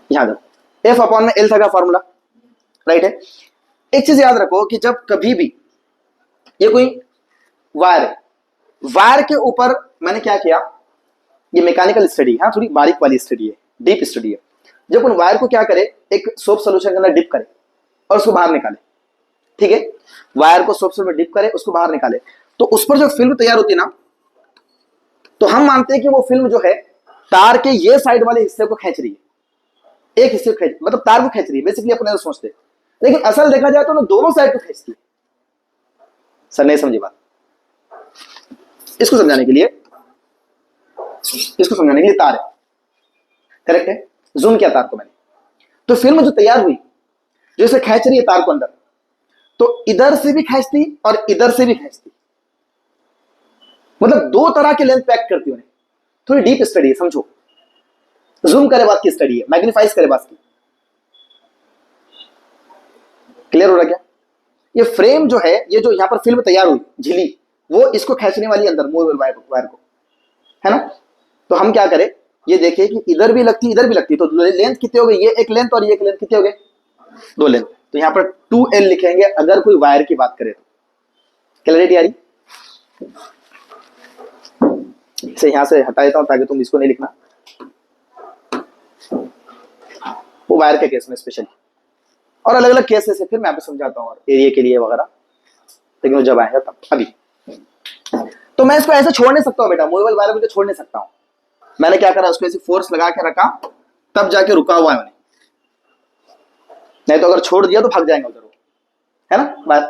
यहां देखो एफ अपॉन में एल था का फॉर्मूला, राइट है। एक चीज याद रखो कि जब कभी भी ये कोई वायर है, वायर के ऊपर मैंने क्या किया, ये मैकेनिकल स्टडी है, थोड़ी बारीक वाली स्टडी है, डीप स्टडी है। जब उन वायर को क्या करे, एक सोप सोल्यूशन के अंदर डिप करे और उसको बाहर निकाले, ठीक है, वायर को सोप में डिप करे, उसको बाहर निकाले, तो उस पर जो फिल्म तैयार होती है ना, तो हम मानते हैं कि वो फिल्म जो है तार के ये साइड वाले हिस्से को खींच रही है, एक हिस्से को खींच, मतलब तार को खींच रही है, बेसिकली अपने सोचते हैं, लेकिन असल देखा जाए तो ना दोनों साइड को खींचती है। सर नहीं समझी बात, इसको समझाने के लिए तार है, करेक्ट है, जूम किया तार को मैंने, तो फिल्म जो तैयार हुई, जो इसे खींच रही है तार को अंदर, तो इधर से भी खींचती और इधर से भी खींचती, मतलब दो तरह के लेंथ पैक करती उन्हें। थोड़ी डीप स्टडी है, समझो, जूम करे बात की स्टडी है, मैग्नीफाइज करे बात की। क्लियर हो रहा क्या? ये फ्रेम जो है, ये जो यहां पर फिल्म तैयार हुई झिली, वो इसको खींचने वाली अंदर मूवेबल वायर को, है ना। तो हम क्या करें, ये देखिए कि इधर भी लगती इधर भी लगती, तो लेंथ कितने हो गए, ये एक लेंथ और ये एक लेंथ कितने हो गए, 2 लेंथ। तो यहां पर 2L लिखेंगे अगर कोई वायर की बात करें तो। क्लैरिटी आ रही? इसे यहां से हटा देता हूं ताकि तुम इसको नहीं लिखना, वो वायर के केस में स्पेशली, और अलग अलग केसेस है, फिर मैं आपको समझाता हूँ और एरिया के लिए वगैरह, लेकिन वो जब आएगा तब। अभी तो मैं इसको ऐसे छोड़ नहीं सकता हूँ बेटा, मूवेबल वायर को छोड़ नहीं सकता हूँ। मैंने क्या करा, उसको ऐसे फोर्स लगा के रखा, तब जाके रुका हुआ है मैंने, नहीं तो अगर छोड़ दिया तो भाग जाएंगे उधर, है ना वायर।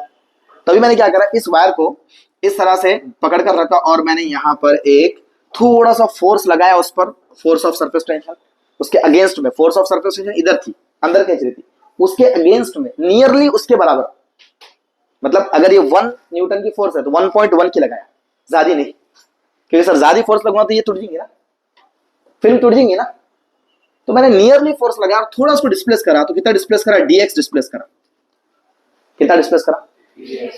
तभी मैंने क्या करा, इस वायर को इस तरह से पकड़ कर रखा और मैंने यहां पर एक थोड़ा सा फोर्स लगाया उस पर, फोर्स ऑफ सरफेस टेंशन, उसके अगेंस्ट में। फोर्स ऑफ सरफेस टेंशन इधर थी, अंदर खींच रही थी, उसके अगेंस्ट में नियरली उसके बराबर, मतलब अगर ये 1 न्यूटन की फोर्स है तो 1.1 की लगाया, ज्यादा नहीं, क्योंकि सर ज्यादा फोर्स लगवा तो ये टूट जाएंगे ना, फिल्म टूट जाएंगी ना। तो मैंने नियरली फोर्स लगाया और थोड़ा उसको डिस्प्लेस करा, तो कितना डिस्प्लेस करा, dx डिस्प्लेस करा, कितना डिस्प्लेस करा।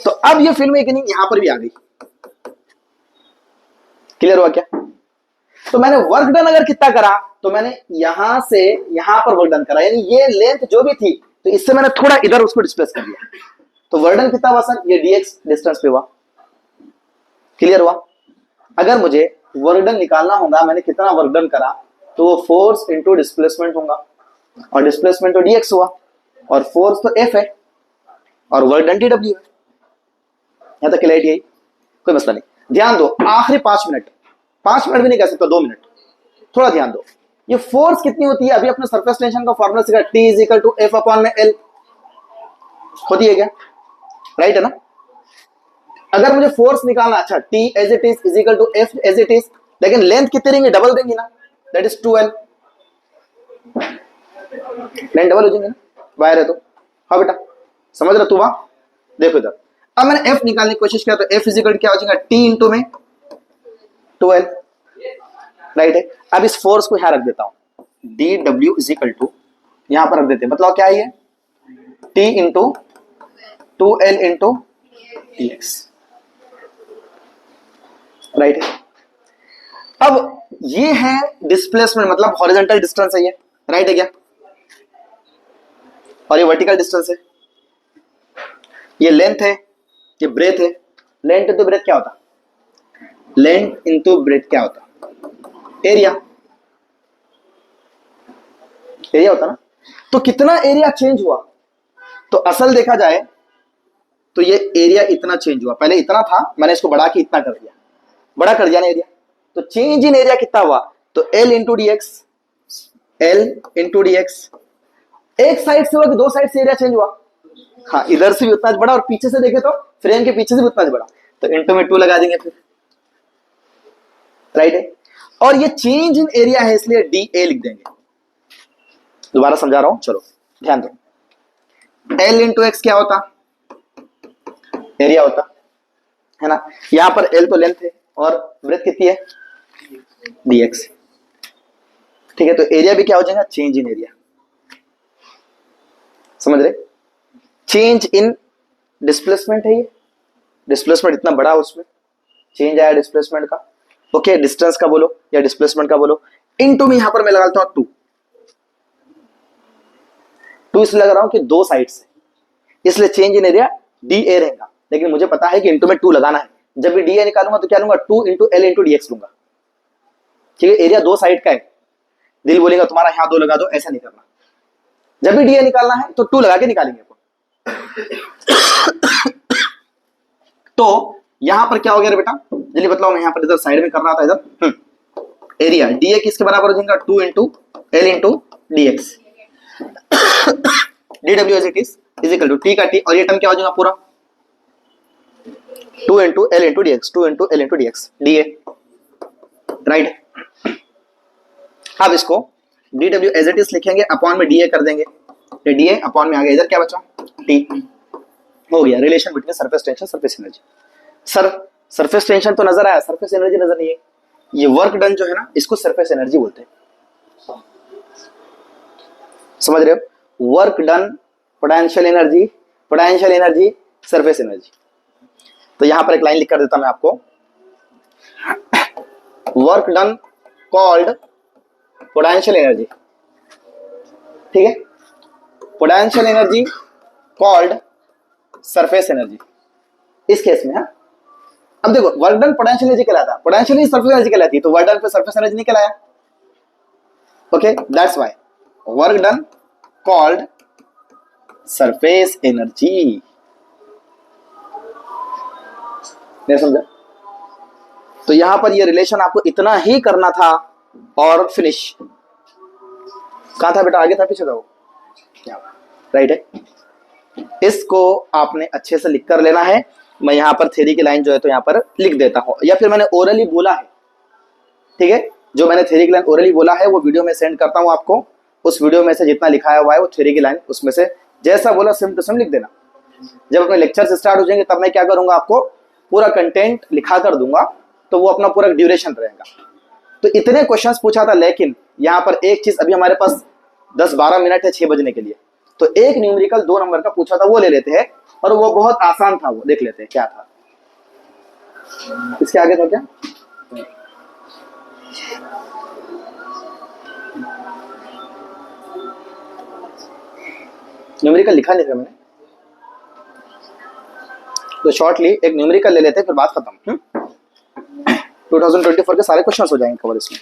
तो अब ये फिल्म एक नहीं यहां पर भी आ गई। क्लियर हुआ क्या? तो मैंने वर्क डन अगर कितना करा, तो मैंने यहां से यहां पर वर्क डन करा, यानी ये लेंथ जो भी थी, तो इससे मैंने थोड़ा इधर उसको डिस्प्लेस कर दिया, तो वर्क डन कितना हुआ सर, ये dx डिस्टेंस पे हुआ। क्लियर हुआ? अगर मुझे वर्क डन निकालना होगा, मैंने कितना वर्क डन करा, तो वो फोर्स इंटू डिस्प्लेसमेंट होगा, और डिस्प्लेसमेंट तो dx हुआ, और फोर्स तो F है, और वर्क डन dw है। यहां तक क्लियरिटी है? कोई मसला नहीं। ध्यान दो, आखिरी 5 मिनट, 5 मिनट भी नहीं कह सकता, 2 मिनट, थोड़ा ध्यान दो। ये फोर्स कितनी होती है, अभी अपने सरफेस टेंशन का फॉर्मूला सीखा, T = F/L होती है क्या, राइट है ना। अगर मुझे फोर्स निकालना, अच्छा T as it is = F as it is, लेकिन लेंथ कितनी देंगे, डबल देंगे ना, that is 2L, length double हो जाएंगे ना, वायर है तो। हाँ बेटा समझ रहा तू? वहां देखो इधर, अब मैंने F निकालने की कोशिश किया, तो F = क्या हो जाएगा, T इंटू में 2L, राइट है। अब इस फोर्स को यहां रख देता हूं, dw = यहां पर रख देते हैं, मतलब क्या है ये, T into 2L into dx, right है। अब ये है डिस्प्लेसमेंट, मतलब हॉरिजॉन्टल डिस्टेंस है ये, राइट है क्या, और ये वर्टिकल डिस्टेंस है, ये लेंथ है, ये ब्रेथ है। लेंथ इंटू ब्रेथ क्या होता, लेंथ इंटू ब्रेथ क्या होता, एरिया, एरिया होता ना। तो कितना एरिया चेंज हुआ, तो असल देखा जाए तो ये एरिया इतना चेंज हुआ, पहले इतना था, मैंने इसको बढ़ा के इतना कर दिया, बड़ा कर दिया ना एरिया, तो चेंज इन एरिया कितना हुआ, तो L into dx, L into dx। एक साइड से हुआ कि 2 साइड से एरिया चेंज हुआ, हाँ इधर से भी उतना बड़ा, और पीछे से देखे तो फ्रेम के पीछे से भी उतना बड़ा, तो इंटू में 2 लगा देंगे फिर, राइट है। और ये चेंज इन एरिया है, इसलिए dA लिख देंगे। दोबारा समझा रहा हूं, चलो ध्यान दो। L इंटू x क्या होता, एरिया होता है ना। यहां पर L तो लेंथ है और ब्रेथ कितनी है, dx, ठीक है। तो एरिया भी क्या हो जाएगा, चेंज इन एरिया, समझ रहे, चेंज इन डिस्प्लेसमेंट है, ये डिस्प्लेसमेंट इतना बड़ा, उसमें चेंज आया डिस्प्लेसमेंट का, ओके। डिस्टेंस का बोलो या डिस्प्लेसमेंट का बोलो, इनटू में यहां पर मैं लगाता हूं 2 इसलिए लगा रहा हूं कि 2 साइड से, इसलिए चेंज इन एरिया dA रहेगा, लेकिन मुझे पता है कि इनटू में 2 लगाना है। जब भी dA निकालूंगा तो क्या लूंगा, 2 इंटू L इंटू dx लूंगा, ठीक है, एरिया दो साइड का है, दिल बोलेगा तुम्हारा यहाँ 2 लगा दो, ऐसा नहीं करना। जब भी डीए निकालना है तो 2 लगा के निकालेंगे। तो यहां पर क्या हो गया बेटा, जल्दी बतलाओ, मैं यहां पर इधर साइड में कर रहा था इधर। एरिया डीए किसके बराबर हो जाएगा, 2 into L into dx, D W as it is equal to T का टी, और ये टर्म क्या हो जाएगा पूरा 2 into L into dx, 2 into L into dx dA, right. अब इसको D W as it is लिखेंगे, अपॉन में डीए कर देंगे, ये डीए अपॉन में आ गया, इधर क्या बचा टी, हो गया relation between surface tension surface energy. Sir surface tension तो नजर आया, सरफेस एनर्जी नजर नहीं है। ये वर्क डन जो है ना, इसको सरफेस एनर्जी बोलते हैं, समझ रहे हो, work done potential energy surface energy. तो यहां पर एक लाइन लिख कर देता मैं आपको, work done called potential energy, ठीक है, potential energy called surface energy इस केस में। हाँ, अब देखो वर्क डन पोटेंशियल एनर्जी कहलाता, पोटेंशियल एनर्जी सरफेस एनर्जी कहलाती है, तो वर्क डन पे सरफेस एनर्जी नहीं कहलाया। Okay, that's why work done called surface energy. नहीं समझा? तो यहां पर ये रिलेशन आपको इतना ही करना था और फिनिश। कहां था बेटा, आगे था पीछे था वो, राइट है। इसको आपने अच्छे से लिख कर लेना है। मैं यहां पर थ्योरी की लाइन जो है तो यहां पर लिख देता हूं, या फिर मैंने ओरली बोला है, ठीक है, जो मैंने थ्योरी की लाइन ओरली बोला है वो वीडियो में सेंड करता हूं आपको। उस वीडियो में से जितना लिखाया हुआ है वो थ्योरी की लाइन, उसमें से जैसा बोला सेम टू सेम लिख देना। जब अपने लेक्चर स्टार्ट हो जाएंगे तब मैं क्या करूंगा, आपको पूरा कंटेंट लिखा कर दूंगा, तो वो अपना पूरा ड्यूरेशन रहेगा। तो इतने क्वेश्चंस पूछा था, लेकिन यहाँ पर एक चीज, अभी हमारे पास 10-12 मिनट है 6 बजने के लिए, तो एक न्यूमेरिकल 2 नंबर का पूछा था, वो ले लेते हैं, और वो बहुत आसान था, वो देख लेते हैं क्या था। इसके आगे था क्या, न्यूमेरिकल लिखा नहीं था मैंने, तो शॉर्टली एक न्यूमेरिकल ले लेते हैं, फिर बात खत्म। 2024 के सारे क्वेश्चंस हो जाएंगे कवर इसमें।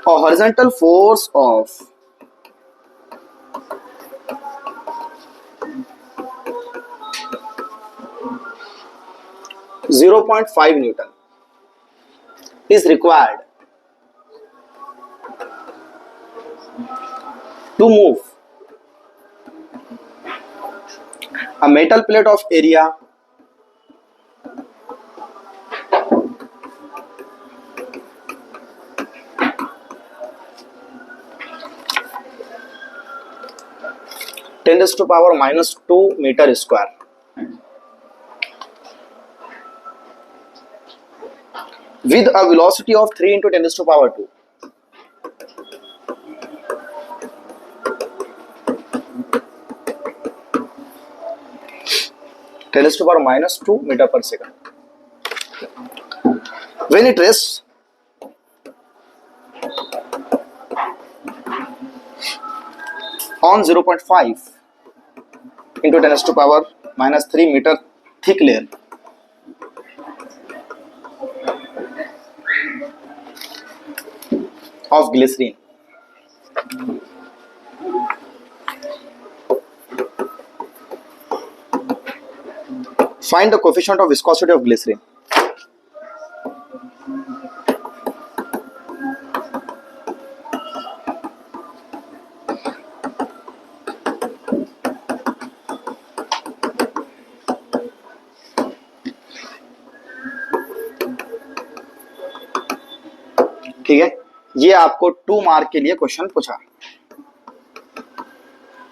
A horizontal force of 0.5 Newton is required to move a metal plate of area 10⁻⁻² meter square with a velocity of 3 into 10⁻². (10⁻⁻² meter per second). When it rests on 0.5 into 10⁻³ meter thick layer of glycerine, find the coefficient of viscosity of glycerine. ठीक है, ये आपको 2 mark के लिए question पूछा,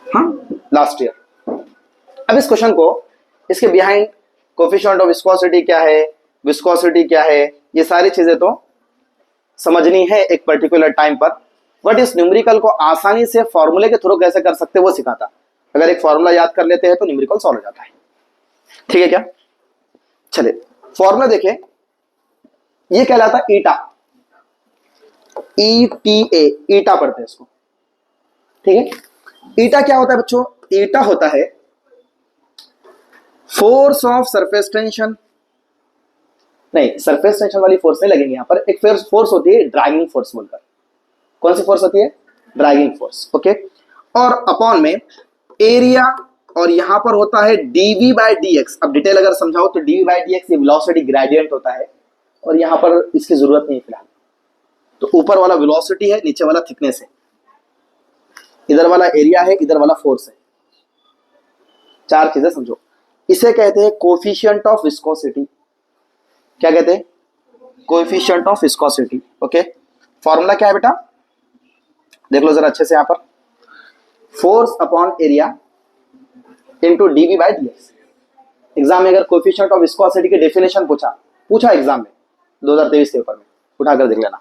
हाँ, last year. अब इस क्वेश्चन को, इसके बिहाइंड कोफिशिएंट ऑफ विस्कोसिटी क्या है, विस्कोसिटी क्या है, ये सारी चीजें तो समझनी है एक पर्टिकुलर टाइम पर, बट इस न्यूमेरिकल को आसानी से फॉर्मूले के थ्रू कैसे कर सकते हैं वो सिखाता। अगर एक फॉर्मूला याद कर लेते हैं तो न्यूमेरिकल सॉल्व हो जाता है। ठीक है क्या, चले फॉर्मूला देखें, ये कहलाता है ईटा, ईटा पढ़ते हैं इसको। ठीक है, ईटा क्या होता है बच्चों, ईटा होता है फोर्स ऑफ सरफेस टेंशन, नहीं सरफेस टेंशन वाली फोर्स नहीं लगेगी यहां पर, एक फोर्स होती है ड्रैगिंग फोर्स बोलकर। कौन सी फोर्स होती है? Dragging force. ओके, और अपॉन में एरिया, और यहां पर होता है dv बाय dx। अब डिटेल अगर समझाओ तो dv बाय dx ये वेलोसिटी ग्रेडियंट होता है, और यहां पर इसकी जरूरत नहीं फिलहाल। तो ऊपर वाला वेलोसिटी है, नीचे वाला थिकनेस है, इधर वाला एरिया है, इधर वाला फोर्स है। चार चीजें समझो। इसे कहते हैं कोफिशिएंट ऑफ विस्कोसिटी। क्या कहते हैं? Coefficient of viscosity. Okay, formula क्या है बेटा? देख लो जरा अच्छे से, यहां पर force upon area into dv by dx. Exam में अगर कोएफिशिएंट ऑफ विस्कोसिटी की डेफिनेशन पूछा एग्जाम में 2023 के पेपर में, उठाकर देख लेना।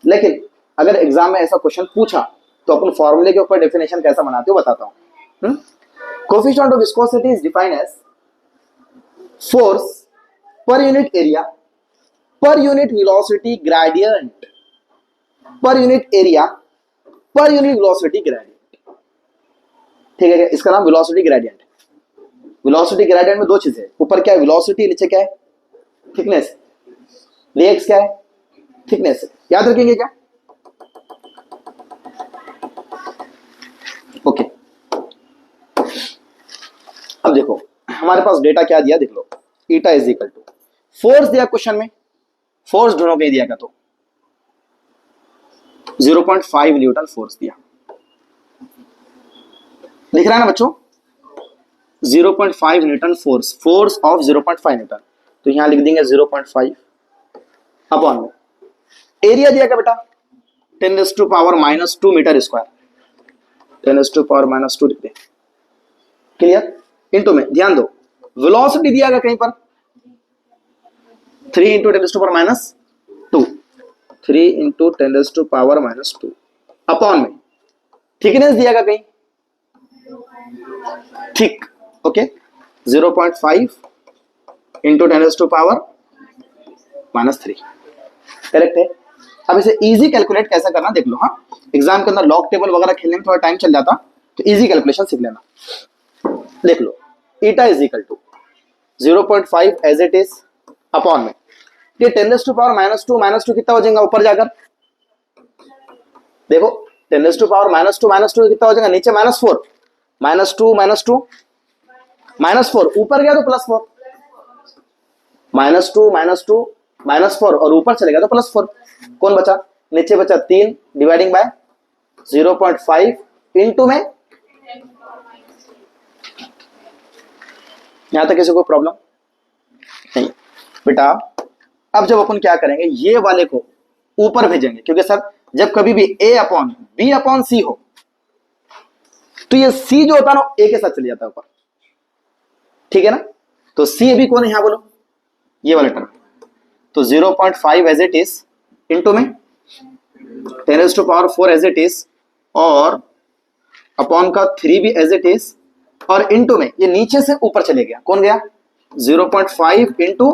लेकिन अगर एग्जाम में ऐसा क्वेश्चन पूछा तो अपन फॉर्मूले के ऊपर डेफिनेशन कैसा बनाते हो बताता हूं। Coefficient of viscosity is defined as force per unit area per unit velocity gradient, per unit area per unit velocity gradient. ठीक है, इसका नाम वेलोसिटी ग्रेडियंट है। वेलोसिटी ग्रेडियंट में दो चीजें, ऊपर क्या है वेलोसिटी, नीचे क्या है थिकनेस। dx क्या है? थिकनेस है। याद रखेंगे क्या? ओके, अब देखो हमारे पास डेटा क्या दिया, देख लो। Eta is equal to force दिया क्वेश्चन में, फोर्स ढूंढो के दिया का तो 0.5 न्यूटन फोर्स दिया। लिख रहा है ना बच्चों? 0.5 Newton force, force of 0.5 Newton, तो यहां लिख देंगे 0.5 अपॉन में एरिया दिया क्या बेटा? 10⁻⁻² मीटर स्क्वायर, 10⁻⁻² लिख दे। क्लियर? इनटू में ध्यान दो, वेलोसिटी दिया गया कहीं पर 3 × 10⁻², 3 × 10⁻² अपॉन में थिकनेस दिया गया कहीं थिक। ओके, 0.5 × 10⁻³ करेक्ट है। अब इसे इजी कैलकुलेट कैसे करना देख लो। हाँ, एग्जाम के अंदर लॉग टेबल वगैरह खेलने में थोड़ा टाइम चल जाता, तो इजी कैलकुलेशन सीख लेना। देख लो, eta is equal to 0.5 as it is upon में ये 10⁻² कितना हो जाएगा ऊपर जाकर? देखो 10⁻² कितना हो जाएगा? नीचे -4, -2 -4, ऊपर गया तो +4, -2 -4, और ऊपर चलेगा तो +4। कौन बचा? नीचे बचा 3 डिवाइडिंग बाय 0.5 इंटू में। यहां तक किसी को प्रॉब्लम नहीं बेटा? अब जब अपन क्या करेंगे, ये वाले को ऊपर भेजेंगे, क्योंकि सर जब कभी भी a upon b upon c हो तो ये c जो होता है ना a के साथ चले जाता है ऊपर। ठीक है ना? तो c अभी कौन है यहां बोलो? ये वाला टर्म। तो 0.5 एज इट इज इंटू में 10⁻⁴ एज इट इज, और अपॉन का 3 भी एज इट इज, और इंटू में ये नीचे से ऊपर चले गया। कौन गया? 0.5 इंटू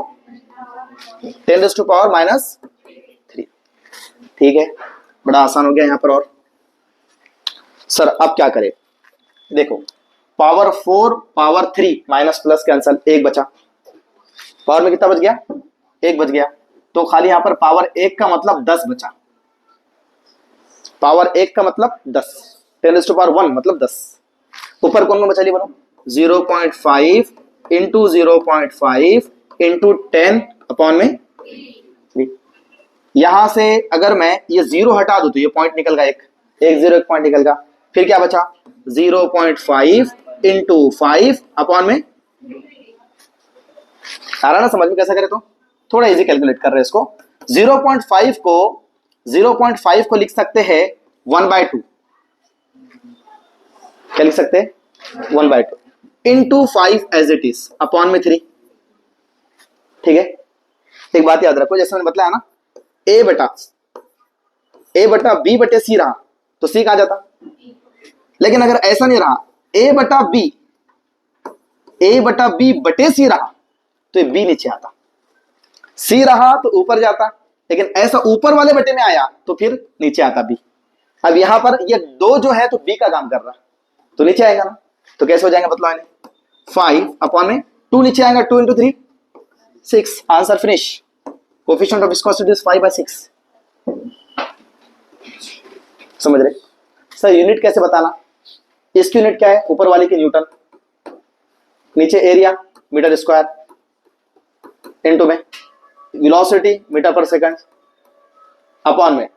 10⁻⁻3। ठीक है, बड़ा आसान हो गया यहां पर। और सर अब क्या करें? देखो, power 4 power 3 minus plus cancel, 1 बचा। पावर में कितना बच गया? 1 बच गया। तो खाली यहां पर पावर 1 का मतलब 10 बचा। पावर 1 का मतलब 10, 10⁻1 मतलब 10। ऊपर कौन बचा? बोलो 0.5 इंटू 0.5 इंटू 10 अपॉन में। यहां से अगर मैं ये 0 हटा दूं तो ये पॉइंट निकल गया, एक 0 एक पॉइंट निकल गया। फिर क्या बचा? 0.5 इंटू 5 अपॉन में। आ रहा ना समझ में? कैसा करे तो थोड़ा इजी कैलकुलेट कर रहे हैं इसको। 0.5 को लिख सकते हैं 1/2। क्या लिख सकते हैं? 1/2 into 5 as it is upon में 3। ठीक है, एक बात याद रखो, जैसे मैंने बताया ना, a बटा b बटे c रहा तो c कहां जाता? लेकिन अगर ऐसा नहीं रहा, a बटा b बटे c रहा तो b नीचे आता, c रहा तो ऊपर जाता, लेकिन ऐसा ऊपर वाले बटे में आया तो फिर नीचे आता b। अब यहां पर ये 2 जो है तो b का काम कर रहा तो नीचे आएगा ना, तो कैसे हो जाएगा? बतलाओ इन्हें। 5 अपॉन में 2 नीचे आएगा, 2 into 3 6, answer finish. Coefficient of viscosity is 5/6। समझ रहे सर? यूनिट कैसे बताना? इसकी यूनिट क्या है? ऊपर वाली की न्यूटन, नीचे एरिया मीटर स्क्वायर, इनटू में वेलोसिटी मीटर पर सेकंड, अपॉन में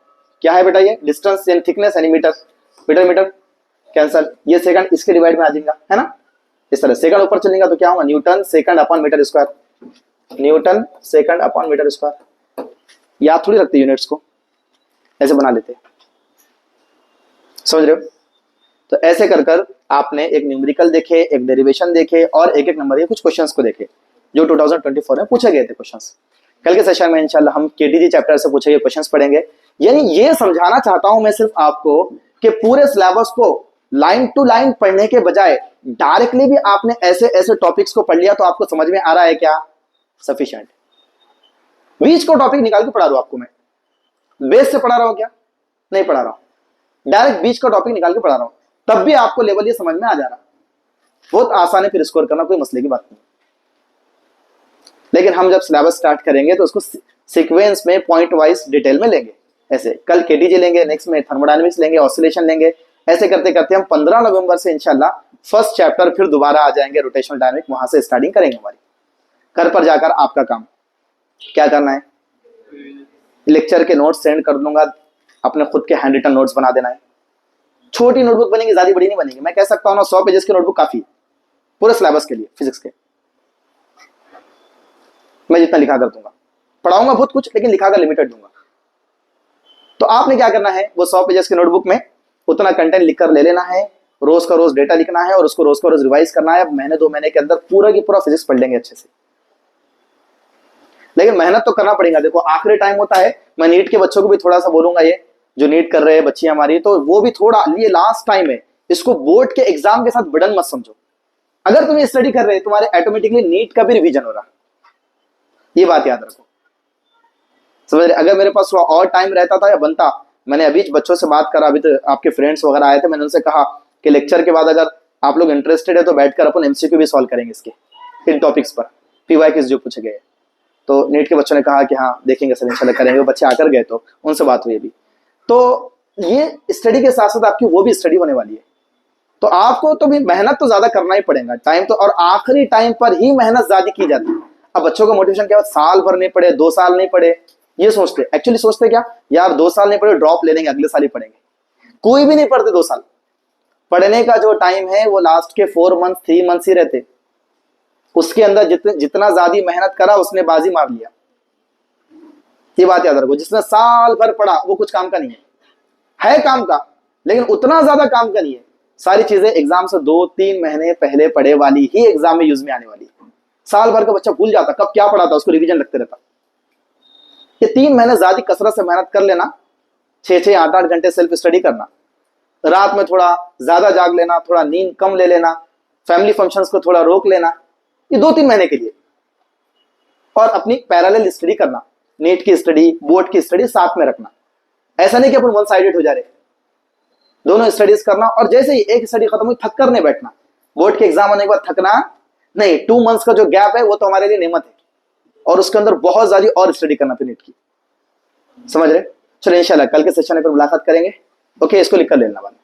क्या है बेटा? ये डिस्टेंस यानी थिकनेस यानी मीटर, मीटर मीटर कैंसल, ये सेकंड इसके डिवाइड में आ जाएगा, है ना? इस तरह सेकंड ऊपर चलेगा तो क्या होगा? Newton second upon metre square, newton second upon metre square. याद थोड़ी रखते यूनिट्स को, ऐसे बना लेते हैं। समझ रहे हो? तो ऐसे कर कर आपने एक न्यूमेरिकल देखे, एक डेरिवेशन देखे और एक एक नंबर के कुछ क्वेश्चंस को देखे जो 2024 में पूछे गए थे क्वेश्चंस। कल के सेशन में इंशाल्लाह हम केटीजी चैप्टर से पूछे गए क्वेश्चंस पढ़ेंगे। यानी ये समझाना चाहता हूं मैं सिर्फ आपको कि पूरे सिलेबस को लाइन टू लाइन पढ़ने के बजाय डायरेक्टली भी आपने ऐसे ऐसे टॉपिक्स को पढ़ लिया तो आपको समझ में आ रहा है क्या? सफिशिएंट। बीच को टॉपिक निकाल के पढ़ा रहा हूं आपको, मैं बेस से पढ़ा रहा हूं क्या? नहीं पढ़ा रहा हूं, डायरेक्ट बीच का टॉपिक निकाल के पढ़ा रहा हूं, तब भी आपको लेवल ये समझ में आ जा रहा। बहुत आसान है फिर स्कोर करना, कोई मसले की बात नहीं। लेकिन हम जब सिलेबस स्टार्ट करेंगे तो उसको सीक्वेंस में पॉइंट वाइज डिटेल में लेंगे। ऐसे कल केटीजी लेंगे, नेक्स्ट में थर्मोडायनेमिक्स लेंगे, ऑसिलेशन लेंगे। ऐसे करते करते हम 15 नवंबर से इंशाल्लाह फर्स्ट चैप्टर फिर दोबारा आ जाएंगे रोटेशनल डायनामिक, वहां से स्टार्टिंग करेंगे हमारी। घर पर जाकर आपका काम क्या करना है? लेक्चर के नोट्स सेंड कर दूंगा, अपने खुद के हैंड रिटन नोट्स बना देना है। छोटी नोटबुक बनेगी, ज्यादा बड़ी नहीं बनेगी। मैं कह सकता हूँ ना 100 पेजेस की नोटबुक काफी पूरे सिलेबस के लिए, फिजिक्स के। मैं जितना लिखा कर दूंगा, पढ़ाऊंगा बहुत कुछ लेकिन लिखा कर लिमिटेड दूंगा। तो आपने क्या करना है? वो 100 पेजेस की नोटबुक में उतना कंटेंट लिखकर ले लेना है, रोज का रोज डेटा लिखना है और उसको रोज का रोज रिवाइज करना है। अब महीने 2 महीने के अंदर पूरा की पूरा फिजिक्स पढ़ लेंगे अच्छे से। लेकिन मेहनत तो करना पड़ेगा। देखो आखिरी टाइम होता है, मैं नीट के बच्चों को भी थोड़ा सा बोलूंगा, ये जो नीट कर रहे हैं बच्ची हमारी, तो वो भी थोड़ा, ये लास्ट टाइम है, इसको बोर्ड के एग्जाम के साथ बर्डन मत समझो। अगर तुम ये स्टडी कर रहे हैं, तुम्हारे ऑटोमेटिकली नीट का भी रिवीजन हो रहा, ये बात याद रखो। समझ रहे? अगर मेरे पास और टाइम रहता था या बनता, मैंने अभी बच्चों से बात करा, अभी तो आपके फ्रेंड्स वगैरह आए थे, मैंने उनसे कहा कि लेक्चर के बाद अगर आप लोग इंटरेस्टेड है तो बैठकर अपन एमसीक्यू भी सॉल्व करेंगे इसके, इन टॉपिक्स पर, पीवाईक्यूज जो पूछे गए। तो नीट के बच्चों ने कहा कि हाँ देखेंगे सर, इंशाल्लाह करेंगे। बच्चे आकर गए तो उनसे बात हुई अभी। तो ये स्टडी के साथ साथ आपकी वो भी स्टडी होने वाली है। तो आपको तो भी मेहनत तो ज्यादा करना ही पड़ेगा, टाइम तो, और आखिरी टाइम पर ही मेहनत ज्यादा की जाती है। अब बच्चों का मोटिवेशन क्या? साल भर नहीं पढ़े, 2 साल नहीं पढ़े, ये सोचते। एक्चुअली सोचते क्या यार, 2 साल नहीं पढ़े, ड्रॉप ले लेंगे, अगले साल ही पढ़ेंगे। कोई भी नहीं पढ़ते 2 साल। पढ़ने का जो टाइम है वो लास्ट के 4 मंथ 3 मंथ्स ही रहते। उसके अंदर जितना ज्यादा मेहनत करा उसने बाजी मार लिया। ये बात याद रखो, जिसने साल भर पढ़ा वो कुछ काम का नहीं है काम का, लेकिन उतना ज्यादा काम का नहीं है। सारी चीजें एग्जाम से 2-3 महीने पहले पढ़े वाली ही एग्जाम में यूज में आने वाली है। साल भर का बच्चा भूल जाता कब क्या पढ़ा था, उसको रिवीजन लगते रहता। ये 3 महीने ज्यादा कसरत से मेहनत कर लेना, 6-6 8-8 घंटे सेल्फ स्टडी करना, रात में थोड़ा ज्यादा जाग लेना, थोड़ा नींद कम ले लेना, फैमिली फंक्शंस को थोड़ा रोक लेना, ये 2-3 महीने के लिए। और अपनी पैरेलल स्टडी करना, नीट की स्टडी, बोर्ड की स्टडी साथ में रखना। ऐसा नहीं कि अपन वन साइडेड हो जा रहे, दोनों स्टडीज करना। और जैसे ही एक स्टडी खत्म हुई थक कर नहीं बैठना, बोर्ड के एग्जाम होने के बाद थकना नहीं। 2 मंथ्स का जो गैप है वो तो हमारे लिए नेमत है, और उसके अंदर बहुत ज्यादा और स्टडी करना फिर नीट की। समझ रहे? चलो इंशाल्लाह कल के सेशन पर मुलाकात करेंगे। ओके, इसको लिख कर लेना बाद।